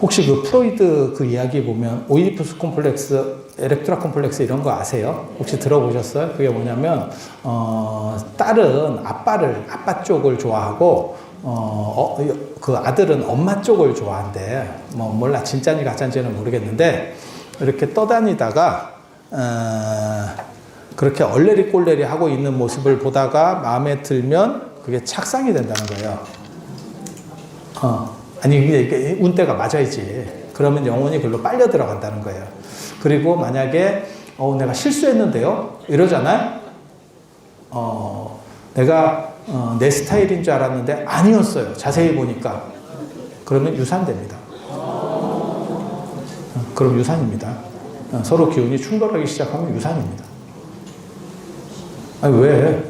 혹시 그 프로이드 그 이야기 보면 오이디푸스 콤플렉스, 엘렉트라 콤플렉스 이런 거 아세요? 혹시 들어보셨어요? 그게 뭐냐면 딸은 아빠 쪽을 좋아하고 그 아들은 엄마 쪽을 좋아한대. 뭐 몰라 진짜인지 가짜인지는 모르겠는데 이렇게 떠다니다가 그렇게 얼레리 꼴레리 하고 있는 모습을 보다가 마음에 들면 그게 착상이 된다는 거예요. 아니, 이게 운때가 맞아야지. 그러면 영혼이 글로 빨려 들어간다는 거예요. 그리고 만약에, 내가 실수했는데요? 이러잖아요? 내가, 내 스타일인 줄 알았는데 아니었어요. 자세히 보니까. 그러면 유산됩니다. 그럼 유산입니다. 서로 기운이 충돌하기 시작하면 유산입니다. 아니, 왜?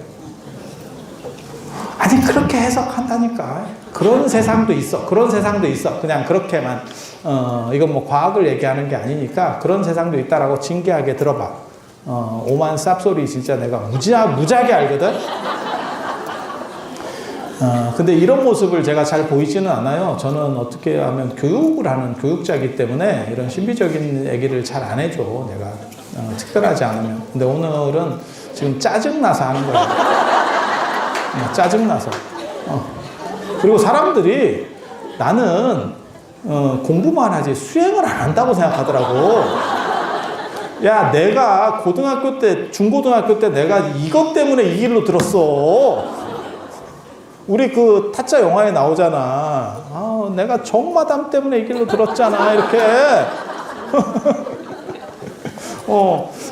아니, 그렇게 해석한다니까. 그런 세상도 있어. 그런 세상도 있어. 그냥 그렇게만, 이건 뭐 과학을 얘기하는 게 아니니까 그런 세상도 있다라고 진지하게 들어봐. 오만 쌉소리 진짜 내가 무지하게 알거든? 근데 이런 모습을 제가 잘 보이지는 않아요. 저는 어떻게 하면 교육을 하는 교육자이기 때문에 이런 신비적인 얘기를 잘 안 해줘. 내가 특별하지 않으면. 근데 오늘은 지금 짜증나서 하는 거예요. 짜증나서. 그리고 사람들이 나는 공부만 하지 수행을 안 한다고 생각하더라고. 야, 내가 고등학교 때, 중고등학교 때 내가 이것 때문에 이 길로 들었어. 우리 그 타짜 영화에 나오잖아. 내가 정마담 때문에 이 길로 들었잖아. 이렇게.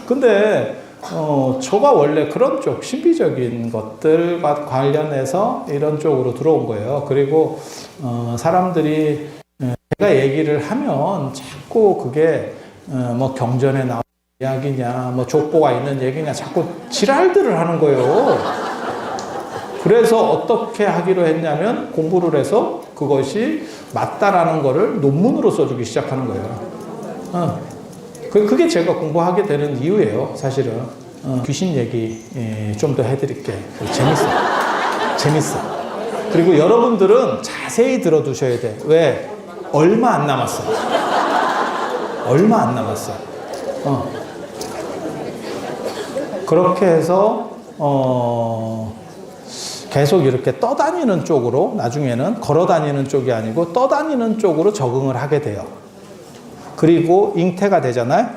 근데 저가 원래 그런 쪽 신비적인 것들과 관련해서 이런 쪽으로 들어온 거예요. 그리고 사람들이 제가 얘기를 하면 자꾸 그게 뭐 경전에 나온 이야기냐, 뭐 족보가 있는 얘기냐, 자꾸 지랄들을 하는 거예요. 그래서 어떻게 하기로 했냐면 공부를 해서 그것이 맞다라는 거를 논문으로 써주기 시작하는 거예요. 그게 제가 공부하게 되는 이유예요, 사실은. 귀신 얘기 좀 더 해드릴게. 재밌어. 그리고 여러분들은 자세히 들어두셔야 돼. 왜? 얼마 안 남았어. 그렇게 해서 계속 이렇게 떠다니는 쪽으로, 나중에는 걸어다니는 쪽이 아니고 떠다니는 쪽으로 적응을 하게 돼요. 그리고 잉태가 되잖아요.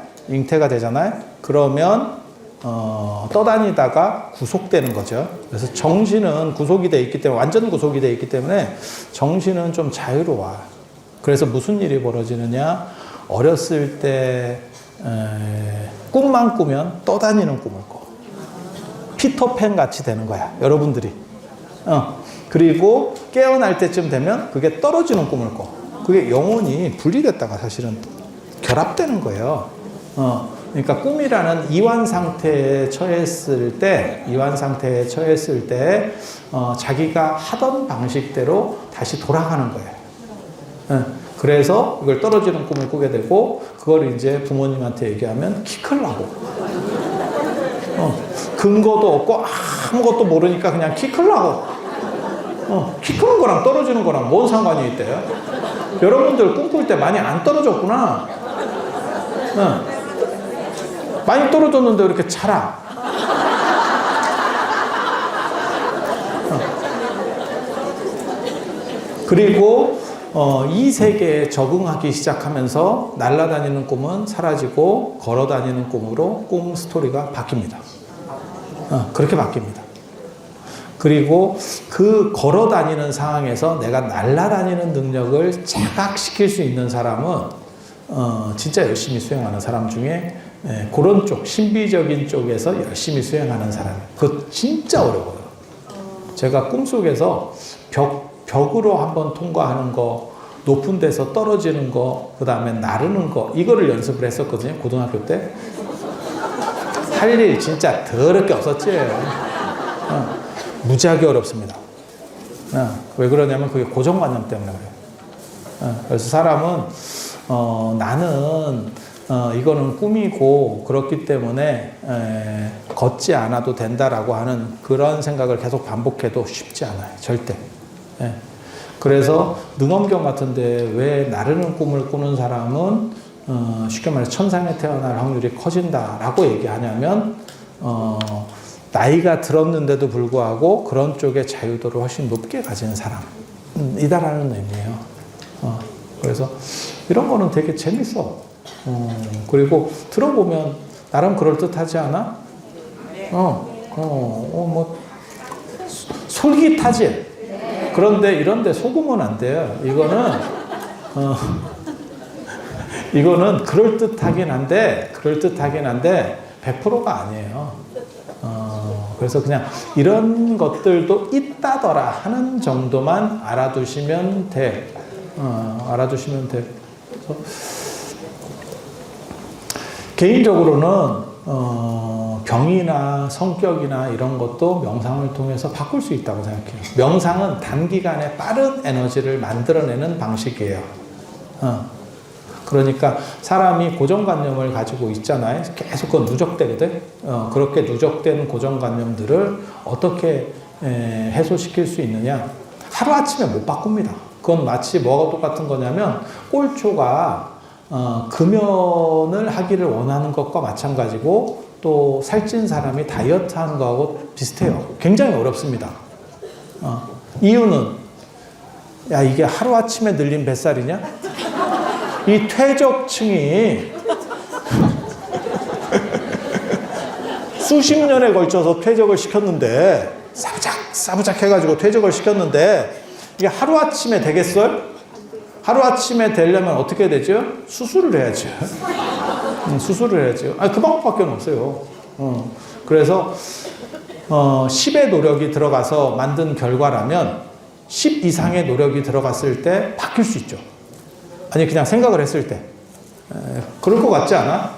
그러면 떠다니다가 구속되는 거죠. 그래서 정신은 구속이 돼 있기 때문에, 완전 구속이 돼 있기 때문에 정신은 좀 자유로워. 그래서 무슨 일이 벌어지느냐? 어렸을 때 꿈만 꾸면 떠다니는 꿈을 꿔. 피터팬 같이 되는 거야, 여러분들이. 그리고 깨어날 때쯤 되면 그게 떨어지는 꿈을 꿔. 그게 영혼이 분리됐다가 사실은 결합되는 거예요. 그러니까 꿈이라는 이완 상태에 처했을 때, 자기가 하던 방식대로 다시 돌아가는 거예요. 그래서 이걸 떨어지는 꿈을 꾸게 되고, 그걸 이제 부모님한테 얘기하면 키 크려고. 근거도 없고 아무것도 모르니까 그냥 키 크려고. 키 크는 거랑 떨어지는 거랑 뭔 상관이 있대요? 여러분들 꿈꿀 때 많이 안 떨어졌구나. 많이 떨어졌는데 왜 이렇게 차라? 그리고 이 세계에 적응하기 시작하면서 날아다니는 꿈은 사라지고 걸어다니는 꿈으로 꿈 스토리가 바뀝니다. 그렇게 바뀝니다. 그리고 그 걸어다니는 상황에서 내가 날아다니는 능력을 자각시킬 수 있는 사람은 진짜 열심히 수행하는 사람 중에 그런 쪽, 신비적인 쪽에서 열심히 수행하는 사람이에요. 그거 진짜 어려워요. 제가 꿈속에서 벽으로 한번 통과하는 거, 높은 데서 떨어지는 거, 그 다음에 나르는 거, 이거를 연습을 했었거든요, 고등학교 때. 할 일 진짜 더럽게 없었지. 무지하게 어렵습니다. 왜 그러냐면 그게 고정관념 때문에 그래요. 그래서 사람은 나는 이거는 꿈이고 그렇기 때문에 걷지 않아도 된다라고 하는 그런 생각을 계속 반복해도 쉽지 않아요. 절대. 그래서 능엄경 같은데 왜 나르는 꿈을 꾸는 사람은 쉽게 말해서 천상에 태어날 확률이 커진다라고 얘기하냐면 나이가 들었는데도 불구하고 그런 쪽의 자유도를 훨씬 높게 가진 사람이다라는 의미예요. 그래서 이런 거는 되게 재밌어. 그리고 들어보면 나름 그럴듯하지 않아? 뭐 솔깃하지? 그런데 이런데 속으면 안 돼요. 이거는 그럴듯하긴 한데 100%가 아니에요. 그래서 그냥 이런 것들도 있다더라 하는 정도만 알아두시면 돼. 알아두시면 돼. 그래서 개인적으로는 병이나 성격이나 이런 것도 명상을 통해서 바꿀 수 있다고 생각해요. 명상은 단기간에 빠른 에너지를 만들어내는 방식이에요. 그러니까 사람이 고정관념을 가지고 있잖아요. 계속 그건 누적되거든. 그렇게 누적된 고정관념들을 어떻게 해소시킬 수 있느냐. 하루아침에 못 바꿉니다. 그건 마치 뭐가 똑같은 거냐면 꼴초가 금연을 하기를 원하는 것과 마찬가지고 또 살찐 사람이 다이어트 하는 거하고 비슷해요. 굉장히 어렵습니다. 이유는 야 이게 하루아침에 늘린 뱃살이냐? 이 퇴적층이 수십 년에 걸쳐서 퇴적을 시켰는데 싸부작 해가지고 퇴적을 시켰는데 이게 하루아침에 되겠어요? 하루아침에 되려면 어떻게 되죠? 수술을 해야죠. 수술을 해야죠. 그 방법밖에 없어요. 그래서 10의 노력이 들어가서 만든 결과라면 10 이상의 노력이 들어갔을 때 바뀔 수 있죠. 아니 그냥 생각을 했을 때 그럴 것 같지 않아?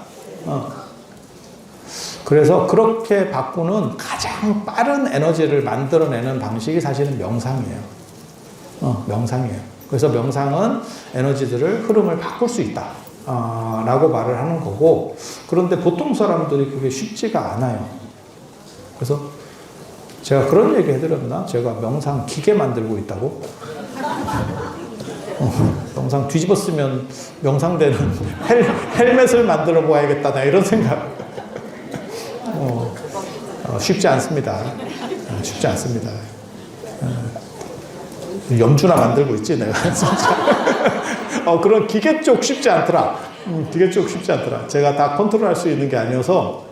그래서 그렇게 바꾸는 가장 빠른 에너지를 만들어내는 방식이 사실은 명상이에요. 명상이에요. 그래서 명상은 에너지들을 흐름을 바꿀 수 있다 라고 말을 하는 거고, 그런데 보통 사람들이 그게 쉽지가 않아요. 그래서 제가 그런 얘기 해드렸나? 제가 명상 기계 만들고 있다고? 명상 뒤집어 쓰면 명상되는 헬멧을 만들어 보아야겠다 나 이런 생각. 쉽지 않습니다. 쉽지 않습니다. 염주나 만들고 있지 내가 진짜. 그런 기계 쪽 쉽지 않더라. 기계 쪽 쉽지 않더라. 제가 다 컨트롤할 수 있는 게 아니어서.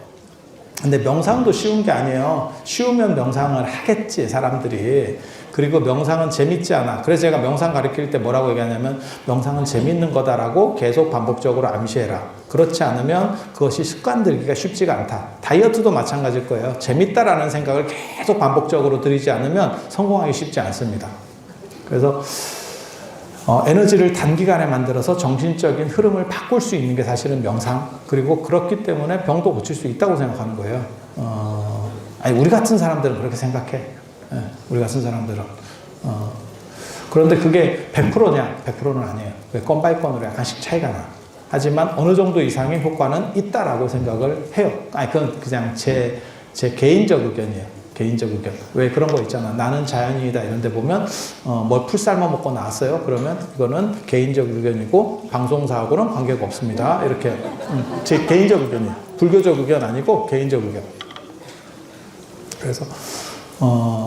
근데 명상도 쉬운 게 아니에요. 쉬우면 명상을 하겠지 사람들이. 그리고 명상은 재밌지 않아. 그래서 제가 명상 가르칠 때 뭐라고 얘기하냐면 명상은 재밌는 거다라고 계속 반복적으로 암시해라. 그렇지 않으면 그것이 습관 들기가 쉽지가 않다. 다이어트도 마찬가지일 거예요. 재밌다라는 생각을 계속 반복적으로 들이지 않으면 성공하기 쉽지 않습니다. 그래서 에너지를 단기간에 만들어서 정신적인 흐름을 바꿀 수 있는 게 사실은 명상. 그리고 그렇기 때문에 병도 고칠 수 있다고 생각하는 거예요. 아니, 우리 같은 사람들은 그렇게 생각해. 예, 우리 같은 사람들은. 그런데 그게 100%냐? 100%는 아니에요. 건 바이 건으로 약간씩 차이가 나. 하지만 어느 정도 이상의 효과는 있다라고 생각을 해요. 아니, 그건 그냥 제 개인적 의견이에요. 개인적 의견. 왜 그런 거 있잖아. 나는 자연인이다 이런 데 보면, 뭐 풀 삶아 먹고 나왔어요. 그러면 그거는 개인적 의견이고, 방송사하고는 관계가 없습니다. 이렇게. 제 개인적 의견이에요. 불교적 의견 아니고 개인적 의견. 그래서,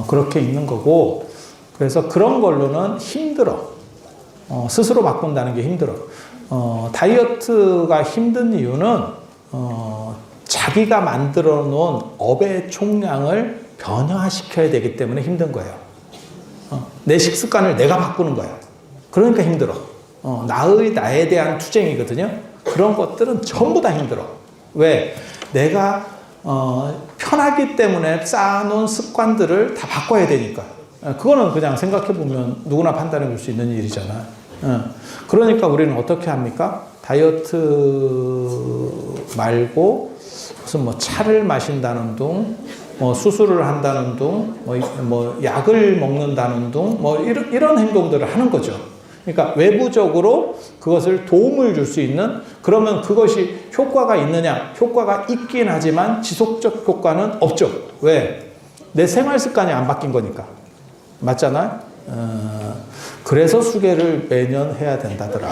그렇게 있는 거고, 그래서 그런 걸로는 힘들어. 스스로 바꾼다는 게 힘들어. 다이어트가 힘든 이유는, 자기가 만들어 놓은 업의 총량을 변화시켜야 되기 때문에 힘든 거예요. 내 식습관을 내가 바꾸는 거야. 그러니까 힘들어. 나에 대한 투쟁이거든요. 그런 것들은 전부 다 힘들어. 왜? 내가 편하기 때문에 쌓아놓은 습관들을 다 바꿔야 되니까. 그거는 그냥 생각해보면 누구나 판단해 볼 수 있는 일이잖아. 그러니까 우리는 어떻게 합니까? 다이어트 말고 무슨 뭐 차를 마신다는 둥, 뭐 수술을 한다는 둥, 뭐 약을 먹는다는 둥, 뭐 이런 행동들을 하는 거죠. 그러니까 외부적으로 그것을 도움을 줄 수 있는, 그러면 그것이 효과가 있느냐? 효과가 있긴 하지만 지속적 효과는 없죠. 왜? 내 생활 습관이 안 바뀐 거니까. 맞잖아요? 그래서 수계를 매년 해야 된다더라.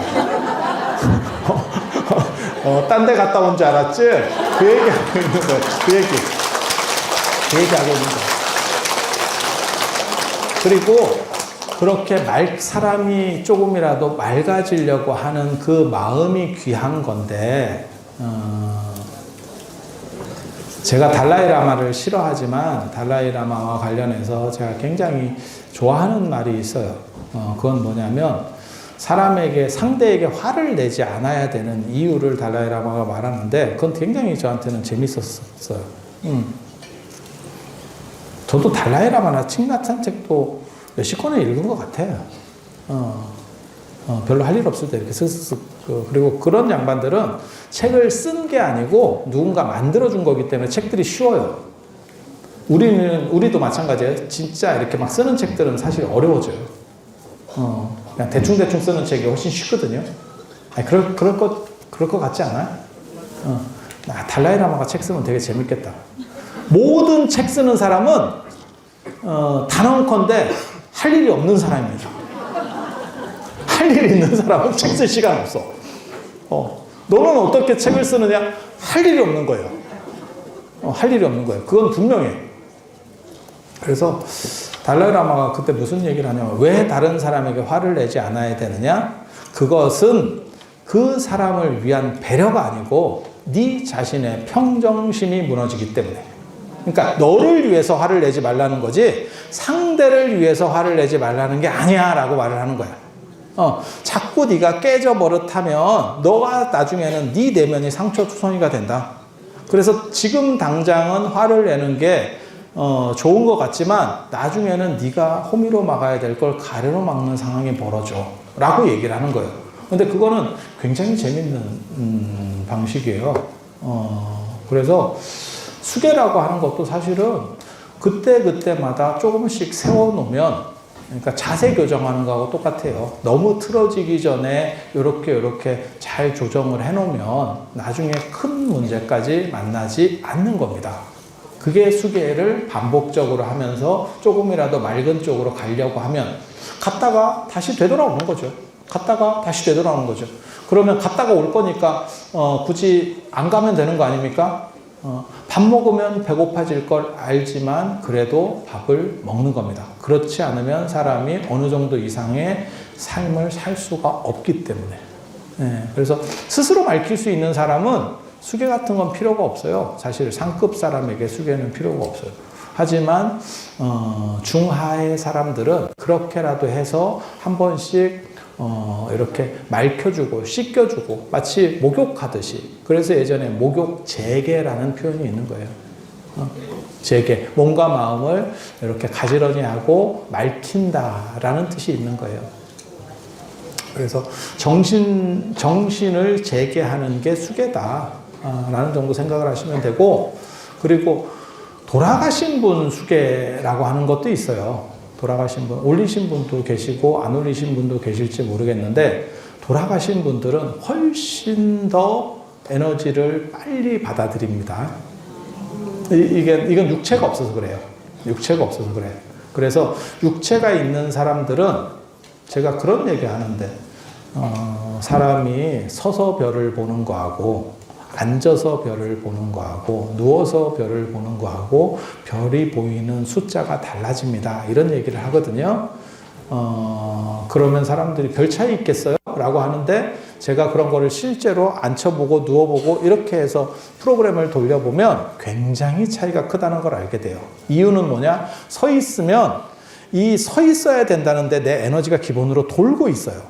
딴 데 갔다 온 줄 알았지? 그 얘기하고 있는 거야. 그 얘기하고 있는 거야. 그리고 그렇게 사람이 조금이라도 맑아지려고 하는 그 마음이 귀한 건데, 제가 달라이라마를 싫어하지만 달라이라마와 관련해서 제가 굉장히 좋아하는 말이 있어요. 그건 뭐냐면, 상대에게 화를 내지 않아야 되는 이유를 달라이라마가 말하는데, 그건 굉장히 저한테는 재밌었어요. 저도 달라이라마나 책 같은 책도 몇십 권을 읽은 것 같아요. 별로 할 일 없을 때 이렇게 쓱쓱쓱. 그리고 그런 양반들은 책을 쓴 게 아니고 누군가 만들어준 거기 때문에 책들이 쉬워요. 우리도 마찬가지예요. 진짜 이렇게 막 쓰는 책들은 사실 어려워져요. 그냥 대충대충 쓰는 책이 훨씬 쉽거든요. 아니, 그럴 것 같지 않아요? 달라이라마가 책 쓰면 되게 재밌겠다. 모든 책 쓰는 사람은, 단언컨대 할 일이 없는 사람입니다. 할 일이 있는 사람은 책 쓸 시간 없어. 너는 어떻게 책을 쓰느냐? 할 일이 없는 거예요. 할 일이 없는 거예요. 그건 분명해. 그래서 달라이라마가 그때 무슨 얘기를 하냐면, 왜 다른 사람에게 화를 내지 않아야 되느냐? 그것은 그 사람을 위한 배려가 아니고 네 자신의 평정심이 무너지기 때문에. 그러니까 너를 위해서 화를 내지 말라는 거지 상대를 위해서 화를 내지 말라는 게 아니야 라고 말을 하는 거야. 자꾸 네가 깨져버릇하면 너가 나중에는 네 내면이 상처투성이가 된다. 그래서 지금 당장은 화를 내는 게 좋은 것 같지만 나중에는 네가 호미로 막아야 될 걸 가래로 막는 상황이 벌어져 라고 얘기를 하는 거예요. 근데 그거는 굉장히 재밌는 방식이에요. 그래서 수계라고 하는 것도 사실은 그때마다 조금씩 세워놓으면, 그러니까 자세 교정하는 거하고 똑같아요. 너무 틀어지기 전에 이렇게 잘 조정을 해놓으면 나중에 큰 문제까지 만나지 않는 겁니다. 그게 수계를 반복적으로 하면서 조금이라도 맑은 쪽으로 가려고 하면 갔다가 다시 되돌아오는 거죠. 그러면 갔다가 올 거니까 굳이 안 가면 되는 거 아닙니까? 밥 먹으면 배고파질 걸 알지만 그래도 밥을 먹는 겁니다. 그렇지 않으면 사람이 어느 정도 이상의 삶을 살 수가 없기 때문에. 그래서 스스로 밝힐 수 있는 사람은 수계 같은 건 필요가 없어요. 사실 상급 사람에게 수계는 필요가 없어요. 하지만 중하의 사람들은 그렇게라도 해서 한 번씩 이렇게 맑혀주고 씻겨주고 마치 목욕하듯이. 그래서 예전에 목욕재개라는 표현이 있는 거예요. 재개, 몸과 마음을 이렇게 가지런히 하고 맑힌다라는 뜻이 있는 거예요. 그래서 정신을 재개하는 게 수계다. 라는 정도 생각을 하시면 되고, 그리고 돌아가신 분 수계라고 하는 것도 있어요. 돌아가신 분, 올리신 분도 계시고 안 올리신 분도 계실지 모르겠는데, 돌아가신 분들은 훨씬 더 에너지를 빨리 받아들입니다. 이건 육체가 없어서 그래요. 육체가 없어서 그래요. 그래서 육체가 있는 사람들은 제가 그런 얘기 하는데, 사람이 서서 별을 보는 거하고 앉아서 별을 보는 거하고 누워서 별을 보는 거하고 별이 보이는 숫자가 달라집니다. 이런 얘기를 하거든요. 그러면 사람들이 별 차이 있겠어요? 라고 하는데, 제가 그런 거를 실제로 앉혀보고 누워보고 이렇게 해서 프로그램을 돌려보면 굉장히 차이가 크다는 걸 알게 돼요. 이유는 뭐냐? 서 있으면 서 있어야 된다는데 내 에너지가 기본으로 돌고 있어요.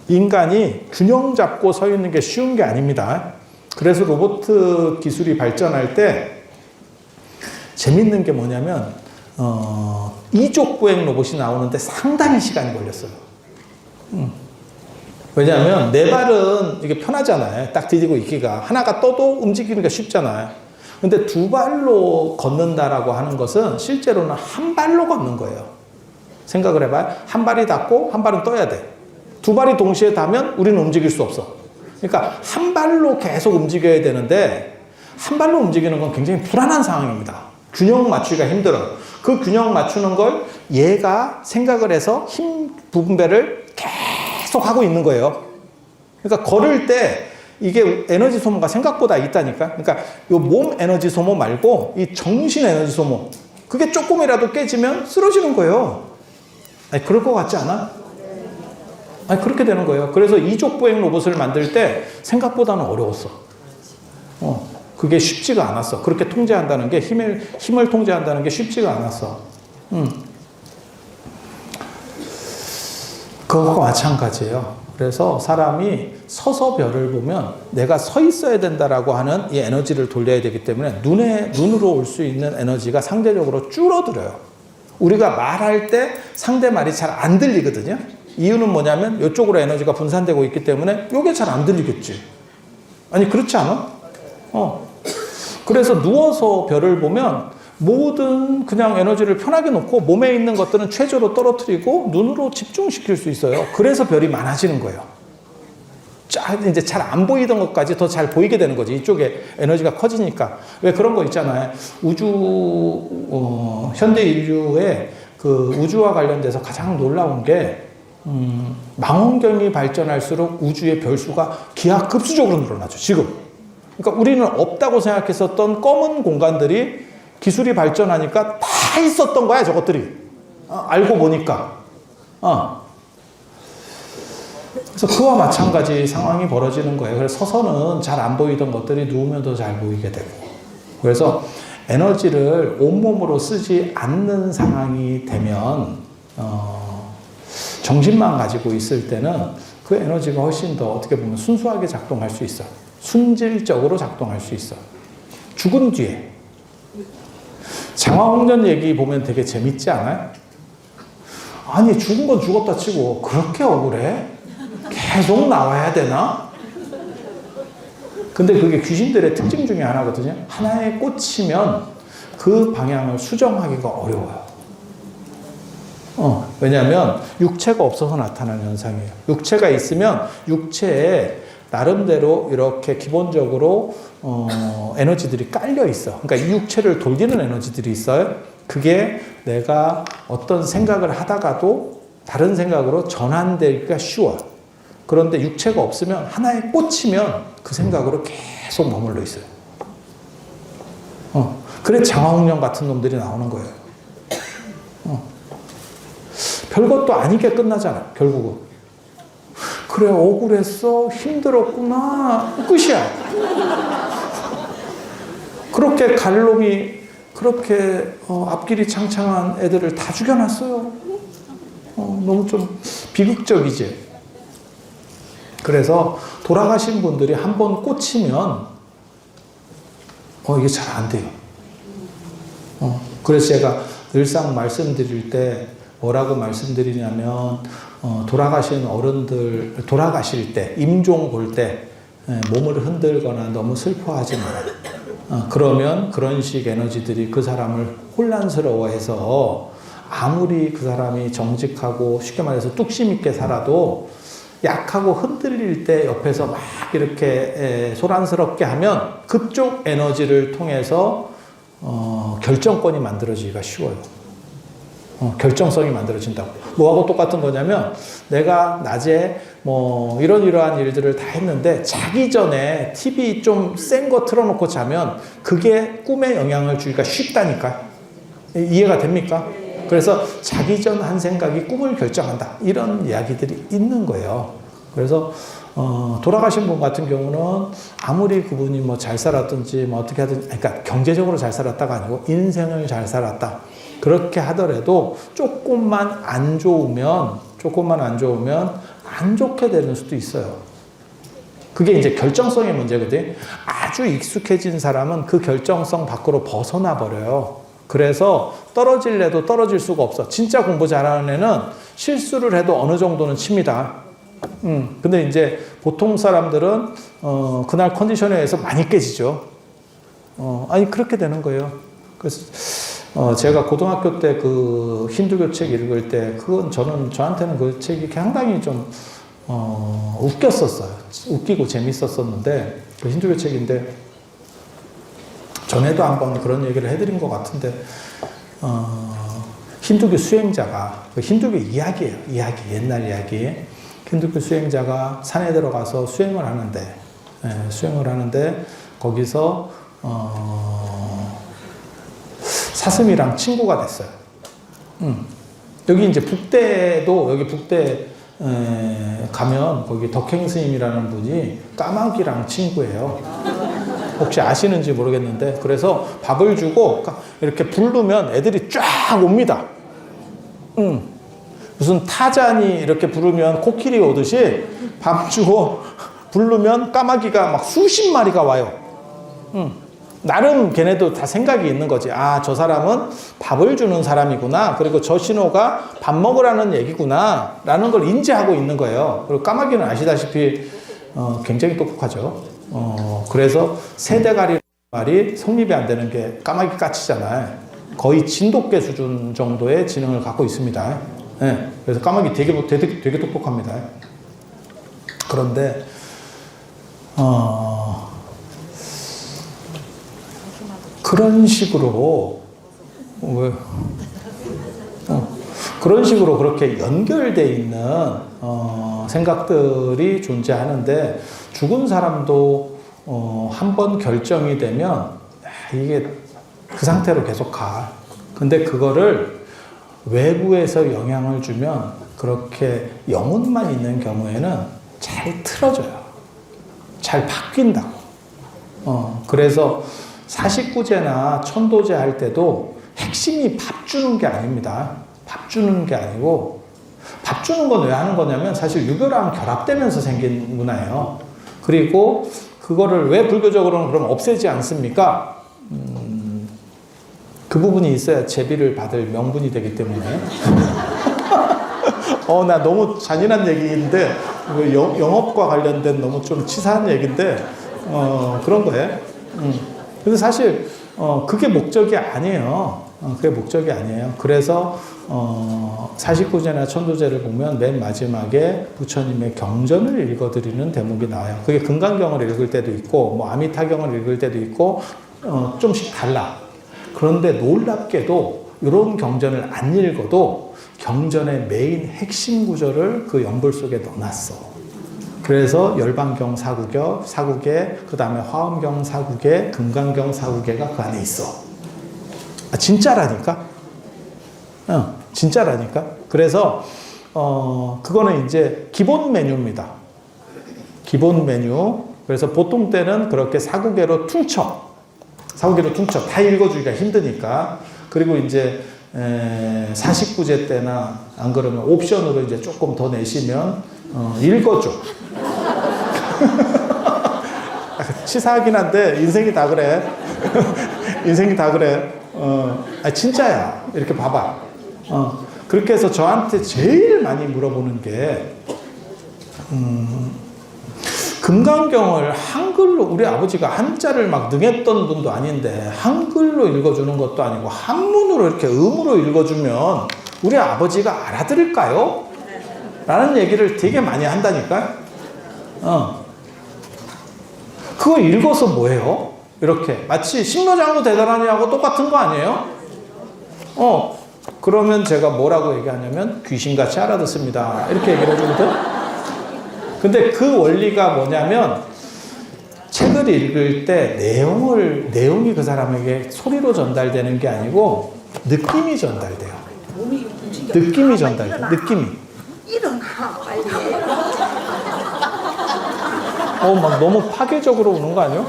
인간이 균형 잡고 서 있는 게 쉬운 게 아닙니다. 그래서 로봇 기술이 발전할 때 재밌는 게 뭐냐면 이족구행 로봇이 나오는데 상당히 시간이 걸렸어요. 왜냐하면 내 발은 이게 편하잖아요. 딱 디디고 있기가. 하나가 떠도 움직이기가 쉽잖아요. 근데 두 발로 걷는다라고 하는 것은 실제로는 한 발로 걷는 거예요. 생각을 해봐요. 한 발이 닿고 한 발은 떠야 돼. 두 발이 동시에 닿으면 우리는 움직일 수 없어. 그러니까 한 발로 계속 움직여야 되는데, 한 발로 움직이는 건 굉장히 불안한 상황입니다. 균형 맞추기가 힘들어요. 그 균형 맞추는 걸 얘가 생각을 해서 힘 분배를 계속 하고 있는 거예요. 그러니까 걸을 때 이게 에너지 소모가 생각보다 있다니까. 그러니까 이 몸 에너지 소모 말고 이 정신 에너지 소모, 그게 조금이라도 깨지면 쓰러지는 거예요. 아니, 그럴 것 같지 않아? 아니, 그렇게 되는 거예요. 그래서 이족보행 로봇을 만들 때 생각보다는 어려웠어. 그게 쉽지가 않았어. 그렇게 통제한다는 게, 힘을 통제한다는 게 쉽지가 않았어. 그것과 마찬가지예요. 그래서 사람이 서서 별을 보면 내가 서 있어야 된다라고 하는 이 에너지를 돌려야 되기 때문에 눈으로 올 수 있는 에너지가 상대적으로 줄어들어요. 우리가 말할 때 상대 말이 잘 안 들리거든요. 이유는 뭐냐면 이쪽으로 에너지가 분산되고 있기 때문에 이게 잘 안 들리겠지. 아니, 그렇지 않아? 그래서 누워서 별을 보면 모든 그냥 에너지를 편하게 놓고 몸에 있는 것들은 최저로 떨어뜨리고 눈으로 집중시킬 수 있어요. 그래서 별이 많아지는 거예요. 이제 잘 안 보이던 것까지 더 잘 보이게 되는 거지. 이쪽에 에너지가 커지니까. 왜 그런 거 있잖아요. 현대 인류의 그 우주와 관련돼서 가장 놀라운 게, 망원경이 발전할수록 우주의 별수가 기하급수적으로 늘어나죠, 지금. 그러니까 우리는 없다고 생각했었던 검은 공간들이 기술이 발전하니까 다 있었던 거야, 저것들이. 알고 보니까. 그래서 그와 마찬가지 상황이 벌어지는 거예요. 그래서 서서는 잘 안 보이던 것들이 누우면 더 잘 보이게 되고. 그래서 에너지를 온몸으로 쓰지 않는 상황이 되면, 정신만 가지고 있을 때는 그 에너지가 훨씬 더 어떻게 보면 순수하게 작동할 수 있어. 순질적으로 작동할 수 있어. 죽은 뒤에. 장화홍련 얘기 보면 되게 재밌지 않아요? 아니, 죽은 건 죽었다 치고 그렇게 억울해? 계속 나와야 되나? 근데 그게 귀신들의 특징 중에 하나거든요. 하나에 꽂히면 그 방향을 수정하기가 어려워요. 왜냐하면 육체가 없어서 나타나는 현상이에요. 육체가 있으면 육체에 나름대로 이렇게 기본적으로 에너지들이 깔려 있어. 그러니까 이 육체를 돌리는 에너지들이 있어요. 그게 내가 어떤 생각을 하다가도 다른 생각으로 전환되기가 쉬워. 그런데 육체가 없으면 하나에 꽂히면 그 생각으로 계속 머물러 있어요. 그래 장화홍련 같은 놈들이 나오는 거예요. 별것도 아니게 끝나잖아, 결국은. 그래, 억울했어, 힘들었구나, 끝이야. 그렇게 갈놈이 그렇게 앞길이 창창한 애들을 다 죽여놨어요. 너무 좀 비극적이지. 그래서 돌아가신 분들이 한번 꽂히면 이게 잘 안 돼요. 그래서 제가 늘상 말씀드릴 때 뭐라고 말씀드리냐면 돌아가신 어른들 돌아가실 때 임종 볼 때 몸을 흔들거나 너무 슬퍼하지 마라. 그러면 그런 식 에너지들이 그 사람을 혼란스러워해서 아무리 그 사람이 정직하고 쉽게 말해서 뚝심 있게 살아도 약하고 흔들릴 때 옆에서 막 이렇게 소란스럽게 하면 그쪽 에너지를 통해서 결정권이 만들어지기가 쉬워요. 결정성이 만들어진다고. 뭐하고 똑같은 거냐면 내가 낮에 뭐 이러한 일들을 다 했는데 자기 전에 TV 좀 센 거 틀어놓고 자면 그게 꿈에 영향을 주기가 쉽다니까. 이해가 됩니까? 그래서 자기 전 한 생각이 꿈을 결정한다. 이런 이야기들이 있는 거예요. 그래서 돌아가신 분 같은 경우는 아무리 그분이 뭐 잘 살았든지 뭐 어떻게 하든지, 그러니까 경제적으로 잘 살았다가 아니고 인생을 잘 살았다. 그렇게 하더라도 조금만 안 좋으면 안 좋게 되는 수도 있어요. 그게 이제 결정성의 문제거든. 아주 익숙해진 사람은 그 결정성 밖으로 벗어나 버려요. 그래서 떨어질래도 떨어질 수가 없어. 진짜 공부 잘하는 애는 실수를 해도 어느 정도는 칩니다. 근데 이제 보통 사람들은 그날 컨디션에 의해서 많이 깨지죠. 아니 그렇게 되는 거예요. 그래서 제가 고등학교 때 그 힌두교 책 읽을 때 그건 저한테는 그 책이 상당히 좀 웃겼었어요. 웃기고 재밌었었는데 그 힌두교 책인데 전에도 한번 그런 얘기를 해드린 것 같은데 힌두교 수행자가 힌두교 이야기예요. 옛날 이야기. 힌두교 수행자가 산에 들어가서 수행을 하는데 거기서 사슴이랑 친구가 됐어요. 여기 이제 여기 북대 가면 거기 덕행 스님이라는 분이 까마귀랑 친구예요. 혹시 아시는지 모르겠는데 그래서 밥을 주고 이렇게 부르면 애들이 쫙 옵니다. 무슨 타잔이 이렇게 부르면 코끼리 오듯이 밥 주고 부르면 까마귀가 막 수십 마리가 와요. 나름 걔네도 다 생각이 있는 거지. 아, 저 사람은 밥을 주는 사람이구나. 그리고 저 신호가 밥 먹으라는 얘기구나. 라는 걸 인지하고 있는 거예요. 그리고 까마귀는 아시다시피 굉장히 똑똑하죠. 그래서 세대가리 말이 성립이 안 되는 게 까마귀 까치잖아요. 거의 진돗개 수준 정도의 지능을 갖고 있습니다. 네, 그래서 까마귀 되게 똑똑합니다. 그런데 그런 식으로 그런 식으로 그렇게 연결되어 있는 생각들이 존재하는데 죽은 사람도 한번 결정이 되면 이게 그 상태로 계속 가. 근데 그거를 외부에서 영향을 주면 그렇게 영혼만 있는 경우에는 잘 틀어져요. 잘 바뀐다고. 그래서 사식구제나 천도제 할 때도 핵심이 밥 주는 게 아닙니다. 밥 주는 게 아니고 밥 주는 건 왜 하는 거냐면 사실 유교랑 결합되면서 생긴 문화예요. 그리고 그거를 왜 불교적으로는 그럼 없애지 않습니까? 그 부분이 있어야 제비를 받을 명분이 되기 때문에. 나 너무 잔인한 얘기인데 영업과 관련된 너무 좀 치사한 얘기인데 그런 거예요. 근데 사실 그게 목적이 아니에요. 그게 목적이 아니에요. 그래서 사식구제나 천도제를 보면 맨 마지막에 부처님의 경전을 읽어드리는 대목이 나와요. 그게 금강경을 읽을 때도 있고 뭐 아미타경을 읽을 때도 있고 좀씩 달라. 그런데 놀랍게도 이런 경전을 안 읽어도 경전의 메인 핵심 구절을 그 연불 속에 넣어놨어. 그래서 열반경 사국에 그 다음에 화엄경 사국에 금강경 사국에가 그 안에 있어. 진짜라니까. 진짜라니까. 그래서 그거는 이제 기본 메뉴입니다. 기본 메뉴. 그래서 보통 때는 그렇게 사국에로 퉁쳐 다 읽어주기가 힘드니까. 그리고 이제 사식구제 때나 안 그러면 옵션으로 이제 조금 더 내시면 읽어줘. 치사하긴 한데 인생이 다 그래. 인생이 다 그래. 진짜야. 이렇게 봐봐. 그렇게 해서 저한테 제일 많이 물어보는 게 금강경을 한글로, 우리 아버지가 한자를 막 능했던 분도 아닌데 한글로 읽어주는 것도 아니고 한문으로 이렇게 음으로 읽어주면 우리 아버지가 알아들을까요? 라는 얘기를 되게 많이 한다니까. 그거 읽어서 뭐예요? 이렇게 마치 신묘장구 대단하냐고 똑같은 거 아니에요? 그러면 제가 뭐라고 얘기하냐면 귀신같이 알아듣습니다, 이렇게 얘기를 해주거든. 근데 그 원리가 뭐냐면 책을 읽을 때 내용이 그 사람에게 소리로 전달되는 게 아니고 느낌이 전달돼요. 느낌이 전달돼요. 느낌이. 일어나 빨리. 막 너무 파괴적으로 우는 거 아니에요?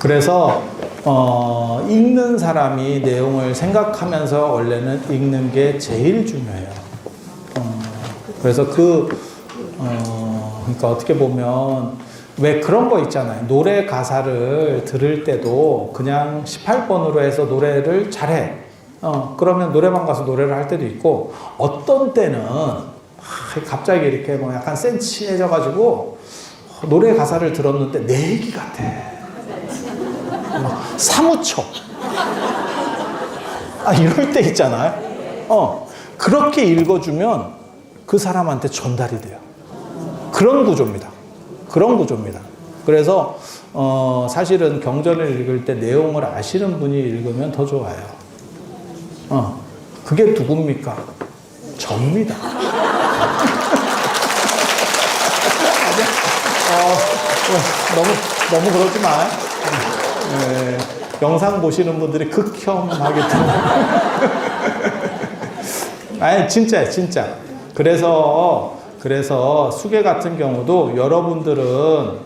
그래서 읽는 사람이 내용을 생각하면서 원래는 읽는 게 제일 중요해요. 그래서 그러니까 어떻게 보면 왜 그런 거 있잖아요. 노래 가사를 들을 때도 그냥 18번으로 해서 노래를 잘해. 그러면 노래방 가서 노래를 할 때도 있고, 어떤 때는 갑자기 이렇게 뭐 약간 센치해져가지고 노래 가사를 들었는데 내 얘기 같아. 사무쳐. 이럴 때 있잖아요. 그렇게 읽어주면 그 사람한테 전달이 돼요. 그런 구조입니다. 그래서 사실은 경전을 읽을 때 내용을 아시는 분이 읽으면 더 좋아요. 그게 누굽니까? 접니다. 너무 그러지 마. 네, 영상 보시는 분들이 극혐하기 때문에. 아니, 진짜. 그래서 수계 같은 경우도 여러분들은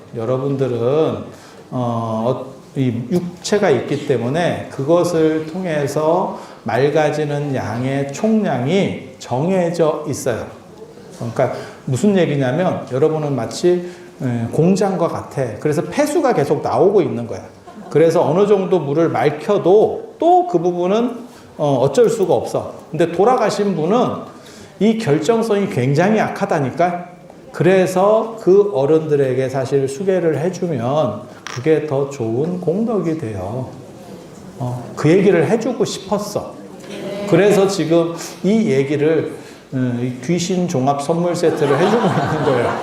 이 육체가 있기 때문에 그것을 통해서 맑아지는 양의 총량이 정해져 있어요. 그러니까 무슨 얘기냐면 여러분은 마치 공장과 같아. 그래서 폐수가 계속 나오고 있는 거야. 그래서 어느 정도 물을 맑혀도 또 그 부분은 어쩔 수가 없어. 근데 돌아가신 분은 이 결정성이 굉장히 약하다니까. 그래서 그 어른들에게 사실 수계를 해주면 그게 더 좋은 공덕이 돼요. 그 얘기를 해주고 싶었어. 그래서 지금 이 얘기를 귀신 종합 선물 세트를 해주고 있는 거예요.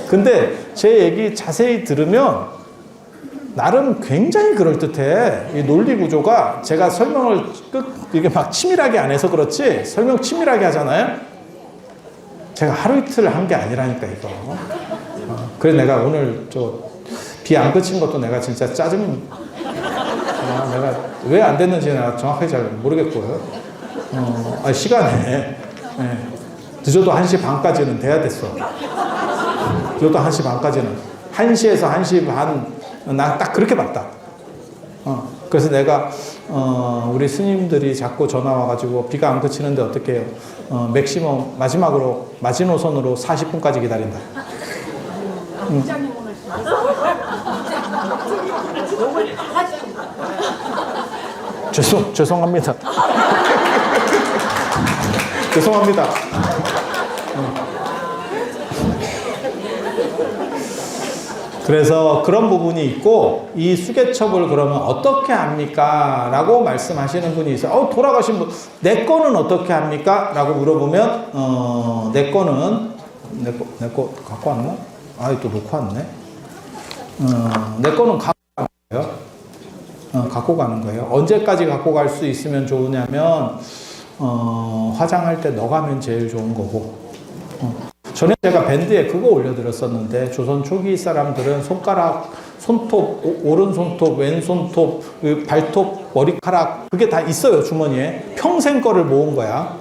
근데 제 얘기 자세히 들으면 나름 굉장히 그럴듯해. 이 논리 구조가 제가 설명을 이게 막 치밀하게 안 해서 그렇지, 설명 치밀하게 하잖아요. 제가 하루 이틀 한 게 아니라니까 이거. 그래서 내가 오늘 비 안 그친 것도 내가 진짜 짜증. 내가 왜 안 됐는지 내가 정확하게 잘 모르겠고요. 시간에 늦어도 1시 반까지는 돼야 됐어. 늦어도 1시 반까지는 1시에서 1시 반. 나 딱 그렇게 봤다. 그래서 내가 우리 스님들이 자꾸 전화 와가지고 비가 안 그치는데 어떻게 해요? 맥시멈 마지막으로 마지노선으로 40분까지 기다린다. 죄송합니다. 죄송합니다. 그래서 그런 부분이 있고, 이 수계첩을 그러면 어떻게 합니까? 라고 말씀하시는 분이 있어요. 돌아가신 분, 내 거는 어떻게 합니까? 라고 물어보면, 내 거 갖고 왔나? 또 놓고 왔네. 내 거는 갖고 가는 거예요. 갖고 가는 거예요. 언제까지 갖고 갈 수 있으면 좋으냐면, 화장할 때 넣어가면 제일 좋은 거고. 전에 제가 밴드에 그거 올려드렸었는데, 조선 초기 사람들은 손톱, 오른손톱, 왼손톱, 발톱, 머리카락, 그게 다 있어요, 주머니에. 평생 거를 모은 거야.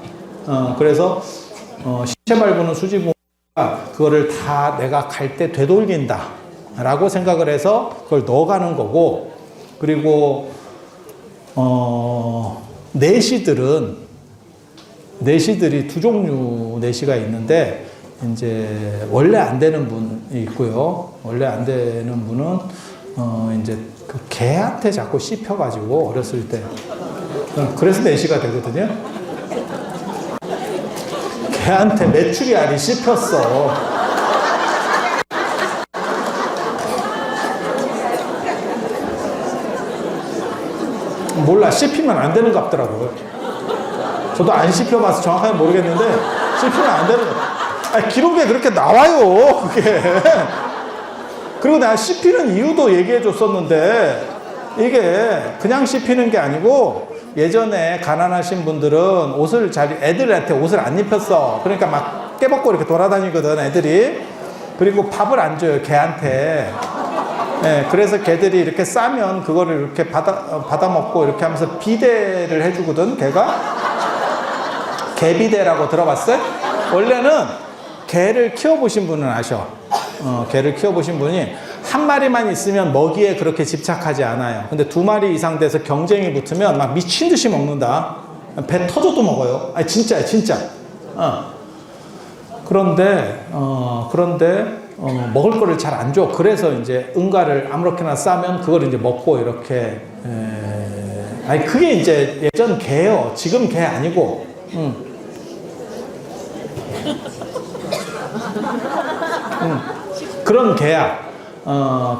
그래서, 신체 발부는 수지부가 그거를 다 내가 갈 때 되돌린다 라고 생각을 해서 그걸 넣어가는 거고, 그리고, 내시들이 두 종류 내시가 있는데, 이제 원래 안 되는 분이 있고요. 원래 안 되는 분은 이제 그 개한테 자꾸 씹혀가지고 어렸을 때 그래서 내시가 되거든요. 개한테 메추리 알이 씹혔어. 몰라, 씹히면 안 되는 것 같더라고요. 저도 안 씹혀봐서 정확하게 모르겠는데 씹히면 안 되는 거. 아니, 기록에 그렇게 나와요, 그게. 그리고 내가 씹히는 이유도 얘기해 줬었는데 이게 그냥 씹히는 게 아니고 예전에 가난하신 분들은 옷을 애들한테 옷을 안 입혔어. 그러니까 막 깨벗고 이렇게 돌아다니거든, 애들이. 그리고 밥을 안 줘요, 개한테. 네, 그래서 개들이 이렇게 싸면 그거를 이렇게 받아 먹고 이렇게 하면서 비대를 해주거든, 개가. 개비대라고 들어봤어요? 원래는 개를 키워보신 분은 아셔. 개를 키워보신 분이 한 마리만 있으면 먹이에 그렇게 집착하지 않아요. 근데 두 마리 이상 돼서 경쟁이 붙으면 막 미친 듯이 먹는다. 배 터져도 먹어요. 아니, 진짜야, 진짜. 그런데 먹을 거를 잘 안 줘. 그래서 이제 응가를 아무렇게나 싸면 그걸 이제 먹고 이렇게. 아니, 그게 이제 예전 개요. 지금 개 아니고. 그런 개야.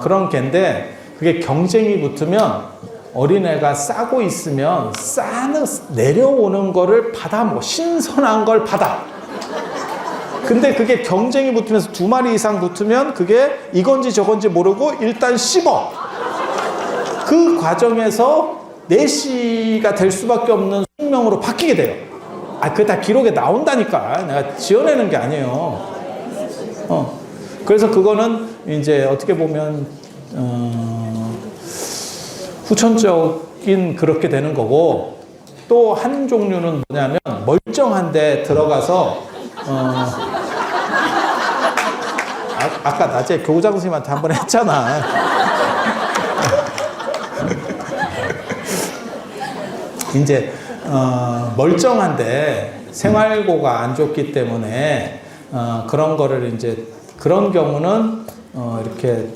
그런 개인데 그게 경쟁이 붙으면 어린애가 싸고 있으면 내려오는 거를 신선한 걸 받아. 근데 그게 경쟁이 붙으면서 두 마리 이상 붙으면 그게 이건지 저건지 모르고 일단 씹어. 그 과정에서 내시가 될 수밖에 없는 숙명으로 바뀌게 돼요. 그게 다 기록에 나온다니까. 내가 지어내는 게 아니에요. 그래서 그거는 이제 어떻게 보면 후천적인 그렇게 되는 거고, 또 한 종류는 뭐냐면 멀쩡한데 들어가서 아까 낮에 교장 선생님한테 한번 했잖아. 이제 멀쩡한데 생활고가 안 좋기 때문에 그런 거를 이제 그런 경우는 이렇게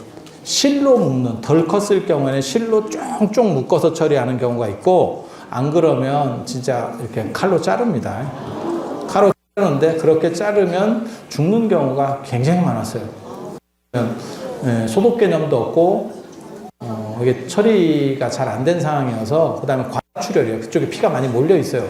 실로 묶는, 덜 컸을 경우에는 실로 쫑쫑 묶어서 처리하는 경우가 있고, 안 그러면 진짜 이렇게 칼로 자릅니다. 칼로 자르는데 그렇게 자르면 죽는 경우가 굉장히 많았어요. 소독 개념도 없고 이게 처리가 잘 안 된 상황이어서, 그 다음에 과출혈이에요. 그쪽에 피가 많이 몰려 있어요.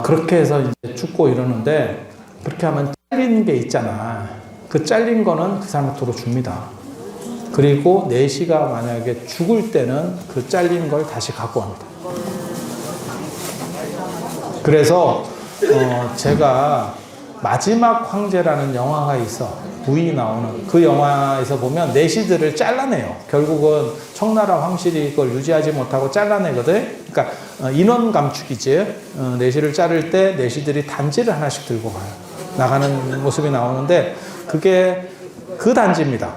그렇게 해서 이제 죽고 이러는데, 그렇게 하면 잘린 게 있잖아. 그 잘린 거는 그 사람한테 도로 줍니다. 그리고 내시가 만약에 죽을 때는 그 잘린 걸 다시 갖고 갑니다. 그래서 제가 마지막 황제라는 영화가 있어. 부이 나오는 그 영화에서 보면 내시들을 잘라내요. 결국은 청나라 황실이 그걸 유지하지 못하고 잘라내거든. 그러니까 인원 감축이지. 내시를 자를 때 내시들이 단지를 하나씩 들고 가요. 나가는 모습이 나오는데 그게 그 단지입니다.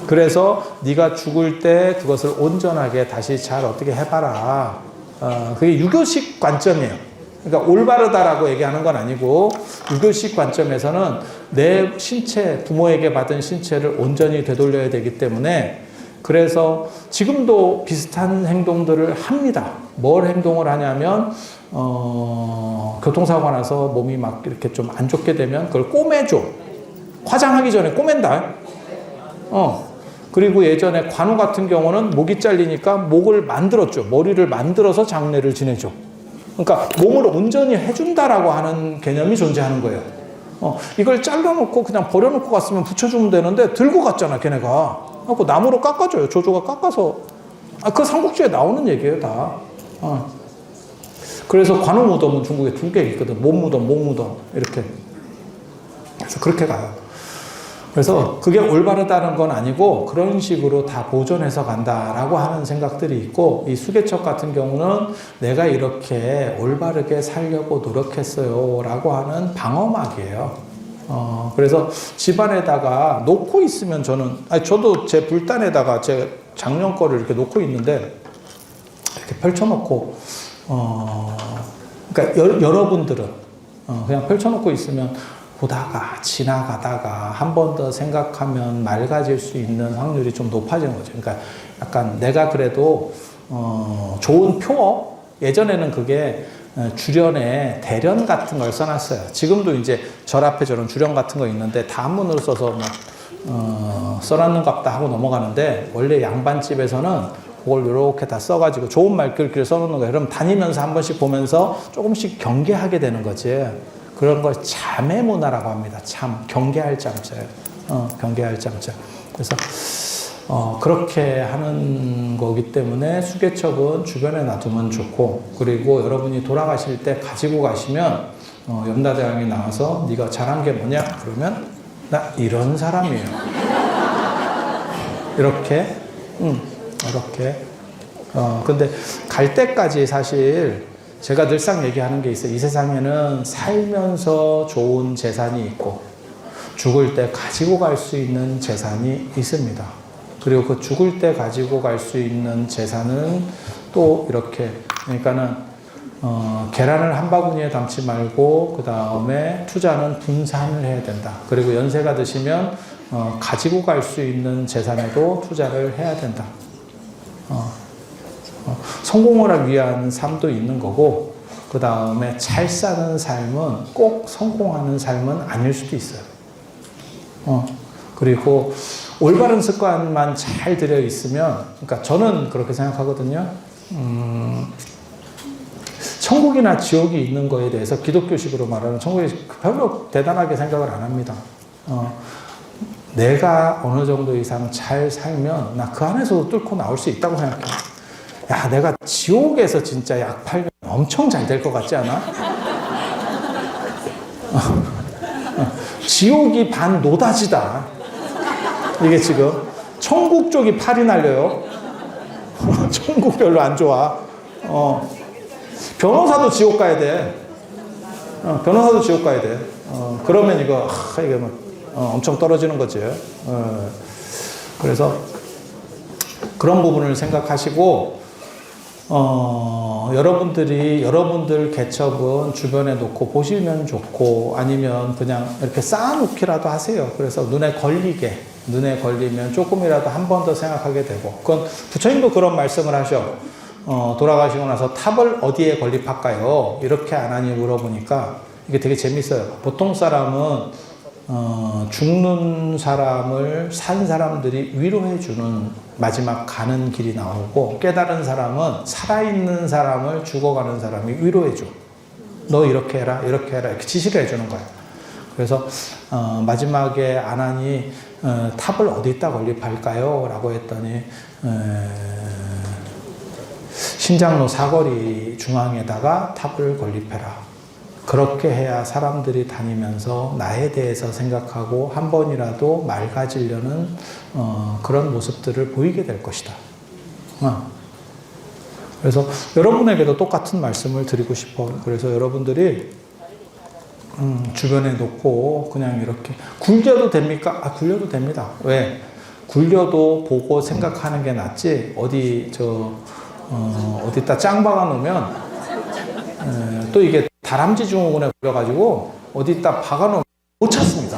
그래서 네가 죽을 때 그것을 온전하게 다시 잘 어떻게 해봐라. 그게 유교식 관점이에요. 그러니까 올바르다라고 얘기하는 건 아니고, 유교식 관점에서는 내 신체, 부모에게 받은 신체를 온전히 되돌려야 되기 때문에, 그래서 지금도 비슷한 행동들을 합니다. 뭘 행동을 하냐면 교통사고가 나서 몸이 막 이렇게 좀 안 좋게 되면 그걸 꼬매줘. 화장하기 전에 꼬맨다. 그리고 예전에 관우 같은 경우는 목이 잘리니까 목을 만들었죠. 머리를 만들어서 장례를 지내죠. 그러니까 몸을 온전히 해준다라고 하는 개념이 존재하는 거예요. 이걸 잘라놓고 그냥 버려놓고 갔으면 붙여주면 되는데 들고 갔잖아, 걔네가. 하고 나무로 깎아줘요. 조조가 깎아서. 그 삼국지에 나오는 얘기예요, 다. 그래서 관우 무덤은 중국에 두 개 있거든. 몸 무덤, 목 무덤. 이렇게. 그래서 그렇게 가요. 그래서 그게 올바르다는 건 아니고 그런 식으로 다 보존해서 간다라고 하는 생각들이 있고, 이 수개척 같은 경우는 내가 이렇게 올바르게 살려고 노력했어요 라고 하는 방어막이에요. 그래서 집안에다가 놓고 있으면 저도 제 불단에다가 제 작년 거를 이렇게 놓고 있는데, 이렇게 펼쳐놓고, 그러니까 여러분들은 그냥 펼쳐놓고 있으면 보다가 지나가다가 한 번 더 생각하면 맑아질 수 있는 확률이 좀 높아지는 거죠. 그러니까 약간 내가 그래도 좋은 표어, 예전에는 그게 주련에 대련 같은 걸 써놨어요. 지금도 이제 절 앞에 저런 주련 같은 거 있는데 다 한문으로 써서 막 써놨는갑다 하고 넘어가는데, 원래 양반집에서는 그걸 이렇게 다 써가지고 좋은 말글귀를 써놓는 거예요. 그럼 다니면서 한 번씩 보면서 조금씩 경계하게 되는 거지. 그런 걸 참의 문화라고 합니다. 참, 경계할 잠자예요. 경계할 잠자. 그래서 그렇게 하는 거기 때문에 수개척은 주변에 놔두면 좋고, 그리고 여러분이 돌아가실 때 가지고 가시면 염라대왕이 나와서 네가 잘한 게 뭐냐? 그러면 나 이런 사람이에요. 이렇게 이렇게. 근데 갈 때까지 사실 제가 늘상 얘기하는 게 있어요. 이 세상에는 살면서 좋은 재산이 있고 죽을 때 가지고 갈 수 있는 재산이 있습니다. 그리고 그 죽을 때 가지고 갈 수 있는 재산은 또 이렇게, 그러니까는 계란을 한 바구니에 담지 말고 그 다음에 투자는 분산을 해야 된다. 그리고 연세가 드시면 가지고 갈 수 있는 재산에도 투자를 해야 된다. 성공을 위한 삶도 있는 거고, 그 다음에 잘 사는 삶은 꼭 성공하는 삶은 아닐 수도 있어요. 그리고 올바른 습관만 잘 들여 있으면, 그러니까 저는 그렇게 생각하거든요. 천국이나 지옥이 있는 거에 대해서 기독교식으로 말하는 천국이 별로 대단하게 생각을 안 합니다. 내가 어느 정도 이상 잘 살면 나 그 안에서도 뚫고 나올 수 있다고 생각해요. 야, 내가 지옥에서 진짜 약 팔면 엄청 잘 될 것 같지 않아? 지옥이 반 노다지다. 이게 지금 천국 쪽이 팔이 날려요. 천국 별로 안 좋아. 변호사도 지옥 가야 돼. 변호사도 지옥 가야 돼. 그러면 이게 뭐, 엄청 떨어지는 거지. 그래서 그런 부분을 생각하시고, 여러분들 개척은 주변에 놓고 보시면 좋고, 아니면 그냥 이렇게 쌓아놓기라도 하세요. 그래서 눈에 걸리면 조금이라도 한 번 더 생각하게 되고, 그건 부처님도 그런 말씀을 하셔. 돌아가시고 나서 탑을 어디에 건립할까요? 이렇게 안 하니 물어보니까 이게 되게 재밌어요. 보통 사람은 죽는 사람을 산 사람들이 위로해주는 마지막 가는 길이 나오고, 깨달은 사람은 살아있는 사람을 죽어가는 사람이 위로해줘. 너 이렇게 해라, 이렇게 해라, 이렇게 지시를 해주는 거야. 그래서 마지막에 아난이 탑을 어디다 건립할까요? 라고 했더니 신장로 사거리 중앙에다가 탑을 건립해라. 그렇게 해야 사람들이 다니면서 나에 대해서 생각하고 한 번이라도 맑아지려는 그런 모습들을 보이게 될 것이다. 그래서 여러분에게도 똑같은 말씀을 드리고 싶어. 그래서 여러분들이 주변에 놓고 그냥 이렇게 굴려도 됩니까? 굴려도 됩니다. 왜? 굴려도 보고 생각하는 게 낫지, 어디다 짱 박아 놓으면 또 이게 다람쥐 증후군에 걸려가지고 어디다 박아놓으면 못 찾습니다.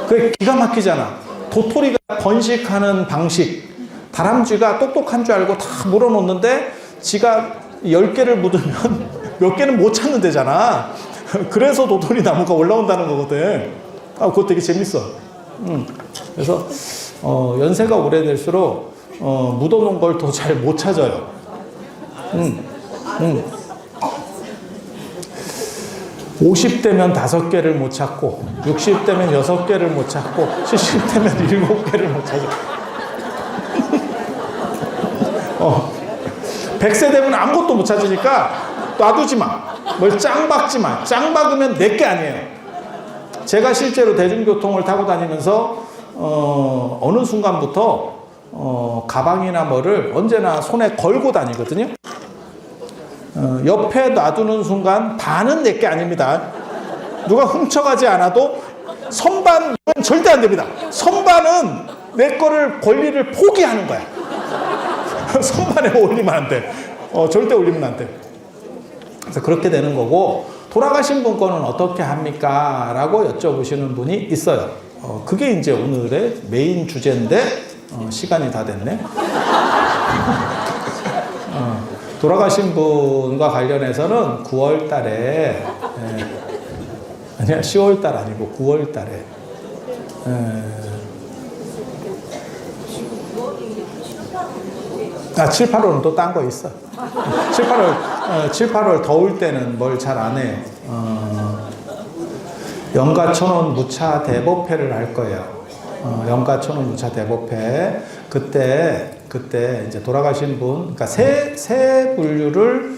그게 기가 막히잖아. 도토리가 번식하는 방식. 다람쥐가 똑똑한 줄 알고 다 물어놓는데 지가 10개를 묻으면 몇 개는 못 찾는 데잖아. 그래서 도토리 나무가 올라온다는 거거든. 그거 되게 재밌어. 그래서 연세가 오래될수록 묻어놓은 걸 더 잘 못 찾아요. 50대면 5개를 못 찾고, 60대면 6개를 못 찾고, 70대면 7개를 못 찾아. 100세 되면 아무것도 못 찾으니까 놔두지 마. 뭘 짱 박지 마. 짱 박으면 내게 아니에요. 제가 실제로 대중교통을 타고 다니면서 어느 순간부터 가방이나 뭐를 언제나 손에 걸고 다니거든요. 옆에 놔두는 순간 반은 내게 아닙니다. 누가 훔쳐가지 않아도 선반은 절대 안 됩니다. 선반은 내 거를 권리를 포기하는 거야. 선반에 올리면 안 돼. 절대 올리면 안 돼. 그래서 그렇게 되는 거고, 돌아가신 분 거는 어떻게 합니까? 라고 여쭤보시는 분이 있어요. 그게 이제 오늘의 메인 주제인데, 시간이 다 됐네. 돌아가신 분과 관련해서는 9월 달에, 아니야, 10월 달 아니고 9월 달에, 7, 8월은 또 딴 거 있어. 7, 8월 더울 때는 뭘 잘 안 해요. 영가천원 무차 대법회를 할 거예요. 영가천원 무차 대법회. 그때 이제 돌아가신 분, 그러니까 세 분류를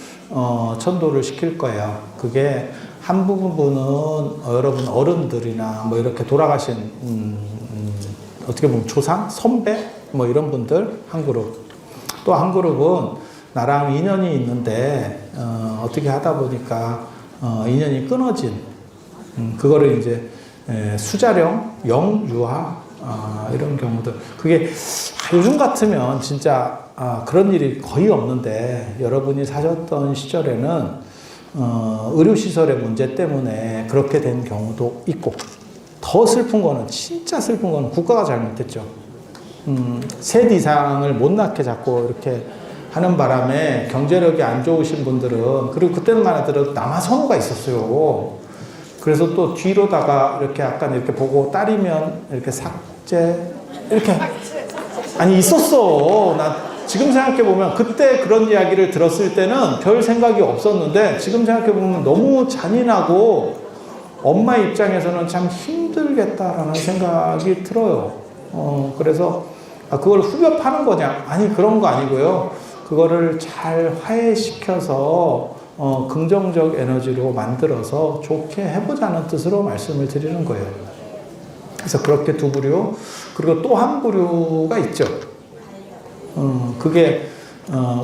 천도를 시킬 거예요. 그게 한 부분은 여러분 어른들이나 뭐 이렇게 돌아가신 어떻게 보면 조상, 선배 뭐 이런 분들 한 그룹. 또 한 그룹은 나랑 인연이 있는데 어떻게 하다 보니까 인연이 끊어진 그거를 이제 수자령, 영유아 이런 경우들. 그게 요즘 같으면 진짜 그런 일이 거의 없는데, 여러분이 사셨던 시절에는 의료시설의 문제 때문에 그렇게 된 경우도 있고, 더 슬픈 거는, 진짜 슬픈 거는 국가가 잘못했죠. 셋 이상을 못 낳게 자꾸 이렇게 하는 바람에 경제력이 안 좋으신 분들은, 그리고 그때만 하더라도 남아선호가 있었어요. 그래서 또 뒤로다가 이렇게 약간 이렇게 보고 딸이면 이렇게 삭제, 이렇게. 아니, 있었어. 나 지금 생각해보면 그때 그런 이야기를 들었을 때는 별 생각이 없었는데, 지금 생각해보면 너무 잔인하고 엄마 입장에서는 참 힘들겠다라는 생각이 들어요. 그래서 그걸 후벼 파는 거냐? 아니, 그런 거 아니고요. 그거를 잘 화해시켜서 긍정적 에너지로 만들어서 좋게 해보자는 뜻으로 말씀을 드리는 거예요. 그래서 그렇게 두 부류, 그리고 또 한 부류가 있죠. 그게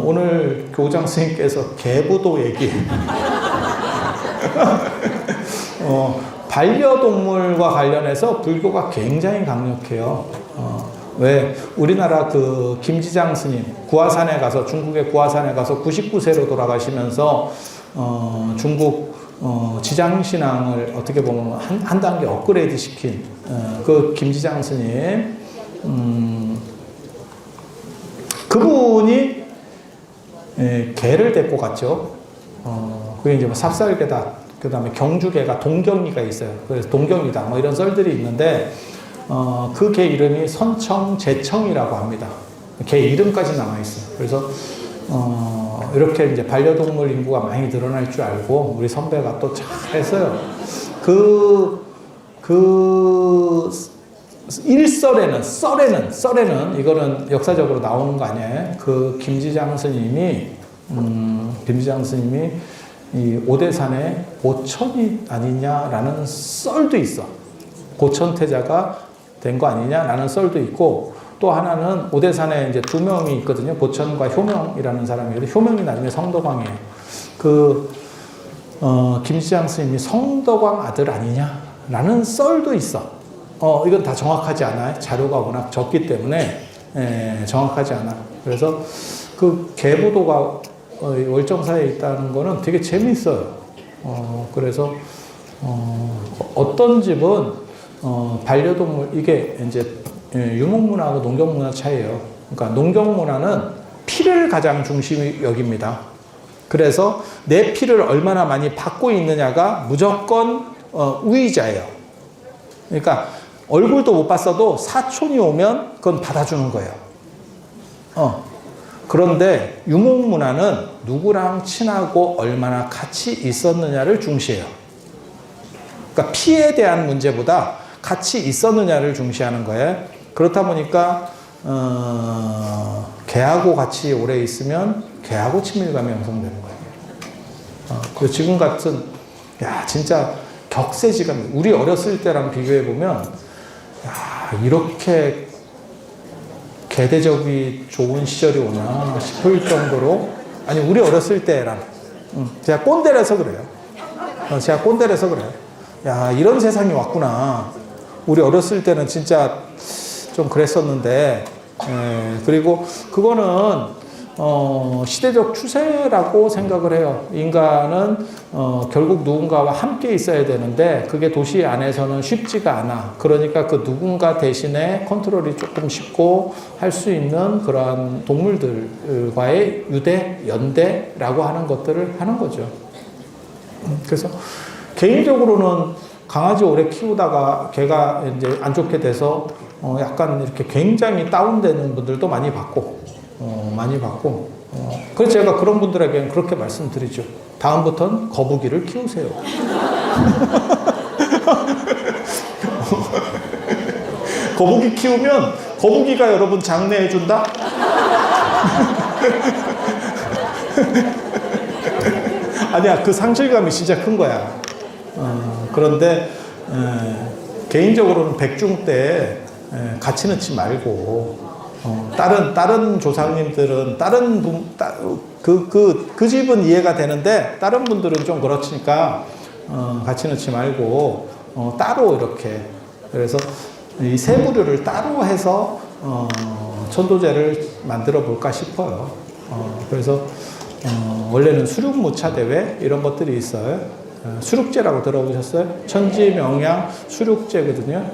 오늘 교장 선생님께서 개부도 얘기. 반려동물과 관련해서 불교가 굉장히 강력해요. 왜 우리나라 그 김지장 스님 구화산에 가서, 중국의 구화산에 가서 99세로 돌아가시면서 중국 지장신앙을 어떻게 보면 한 단계 업그레이드 시킨 그 김지장 스님, 그분이 개를 데리고 갔죠. 그게 이제 뭐 삽살개다, 그 다음에 경주개가 동경이가 있어요. 그래서 동경이다 뭐 이런 썰들이 있는데, 그 개 이름이 선청제청이라고 합니다. 개 이름까지 남아있어요. 그래서 이렇게 이제 반려동물 인구가 많이 늘어날 줄 알고 우리 선배가 또 잘했어요. 썰에는 이거는 역사적으로 나오는 거 아니에요. 그 김지장 스님이 이 오대산에 고천이 아니냐라는 썰도 있어. 고천태자가 된 거 아니냐라는 썰도 있고, 또 하나는 오대산에 이제 두 명이 있거든요. 보천과 효명이라는 사람이. 효명이 나중에 성덕왕이에요. 김지장 스님이 성덕왕 아들 아니냐라는 썰도 있어. 이건 다 정확하지 않아요. 자료가 워낙 적기 때문에 정확하지 않아. 그래서 그 개부도가 월정사에 있다는 거는 되게 재밌어요. 그래서 어떤 집은 반려동물, 이게 이제 유목문화하고 농경문화 차이예요. 그러니까 농경문화는 피를 가장 중심이 여깁니다. 그래서 내 피를 얼마나 많이 받고 있느냐가 무조건 우위자예요. 그러니까 얼굴도 못 봤어도 사촌이 오면 그건 받아주는 거예요. 그런데 유목문화는 누구랑 친하고 얼마나 같이 있었느냐를 중시해요. 그러니까 피에 대한 문제보다 같이 있었느냐를 중시하는 거예요. 그렇다 보니까 개하고 같이 오래 있으면 개하고 친밀감이 형성되는 거예요. 그리고 지금 같은, 야, 진짜 격세지감, 우리 어렸을 때랑 비교해 보면, 야, 이렇게 개대접이 좋은 시절이 오나 싶을 정도로, 아니, 우리 어렸을 때랑, 제가 꼰대라서 그래요. 제가 꼰대라서 그래요. 야, 이런 세상이 왔구나. 우리 어렸을 때는 진짜 좀 그랬었는데, 그리고 그거는 시대적 추세라고 생각을 해요. 인간은 결국 누군가와 함께 있어야 되는데 그게 도시 안에서는 쉽지가 않아. 그러니까 그 누군가 대신에 컨트롤이 조금 쉽고 할 수 있는 그러한 동물들과의 유대, 연대라고 하는 것들을 하는 거죠. 그래서 개인적으로는 강아지 오래 키우다가 걔가 이제 안 좋게 돼서 약간 이렇게 굉장히 다운되는 분들도 많이 봤고, 그래서 제가 그런 분들에게는 그렇게 말씀드리죠. 다음부터는 거북이를 키우세요. 거북이 키우면 거북이가 여러분 장례해준다? 아니야, 그 상실감이 진짜 큰 거야. 그런데 개인적으로는 백중 때 같이 넣지 말고 다른 조상님들은 그 집은 이해가 되는데 다른 분들은 좀 그렇으니까 같이 넣지 말고 따로 이렇게, 그래서 이 세 부류를 따로 해서 천도제를 만들어 볼까 싶어요. 그래서 원래는 수륙무차 대회 이런 것들이 있어요. 수륙제라고 들어보셨어요? 천지 명양 수륙제거든요.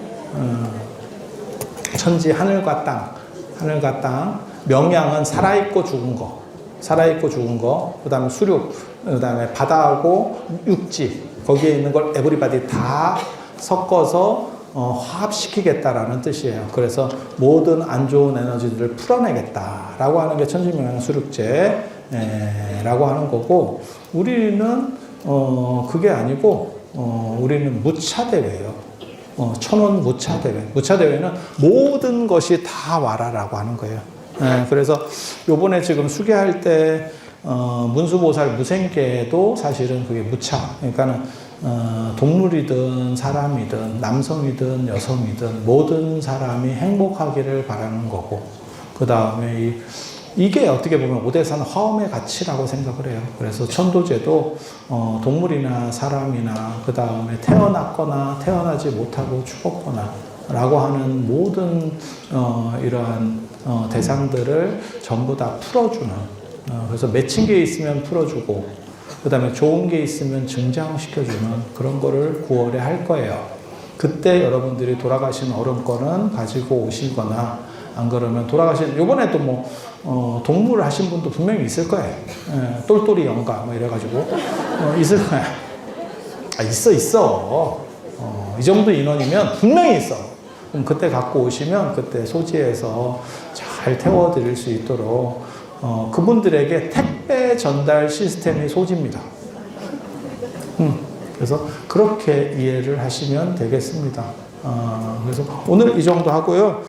천지 하늘과 땅, 명양은 살아있고 죽은 거, 그 다음에 수륙, 그 다음에 바다하고 육지, 거기에 있는 걸 에브리바디 다 섞어서 화합시키겠다라는 뜻이에요. 그래서 모든 안 좋은 에너지들을 풀어내겠다라고 하는 게 천지명양 수륙제라고 하는 거고, 우리는 그게 아니고 우리는 무차대회예요. 천원 무차대회. 무차대회는 모든 것이 다 와라라고 하는 거예요. 그래서 요번에 지금 수계할 때 문수보살 무생계도 사실은 그게 무차. 그러니까는 동물이든 사람이든 남성이든 여성이든 모든 사람이 행복하기를 바라는 거고, 그 다음에 이게 어떻게 보면 오대산 화엄의 가치라고 생각을 해요. 그래서 천도제도 동물이나 사람이나 그 다음에 태어났거나 태어나지 못하고 죽었거나 라고 하는 모든 이러한 대상들을 전부 다 풀어주는, 그래서 맺힌 게 있으면 풀어주고 그 다음에 좋은 게 있으면 증장시켜주는 그런 거를 9월에 할 거예요. 그때 여러분들이 돌아가신 어른권은 가지고 오시거나, 안 그러면 돌아가신, 요번에도 동물 하신 분도 분명히 있을 거예요. 똘똘이 영가, 이래가지고. 있을 거야. 있어. 이 정도 인원이면 분명히 있어. 그럼 그때 갖고 오시면 그때 소지해서 잘 태워드릴 수 있도록 그분들에게 택배 전달 시스템이 소지입니다. 그래서 그렇게 이해를 하시면 되겠습니다. 그래서 오늘 이 정도 하고요.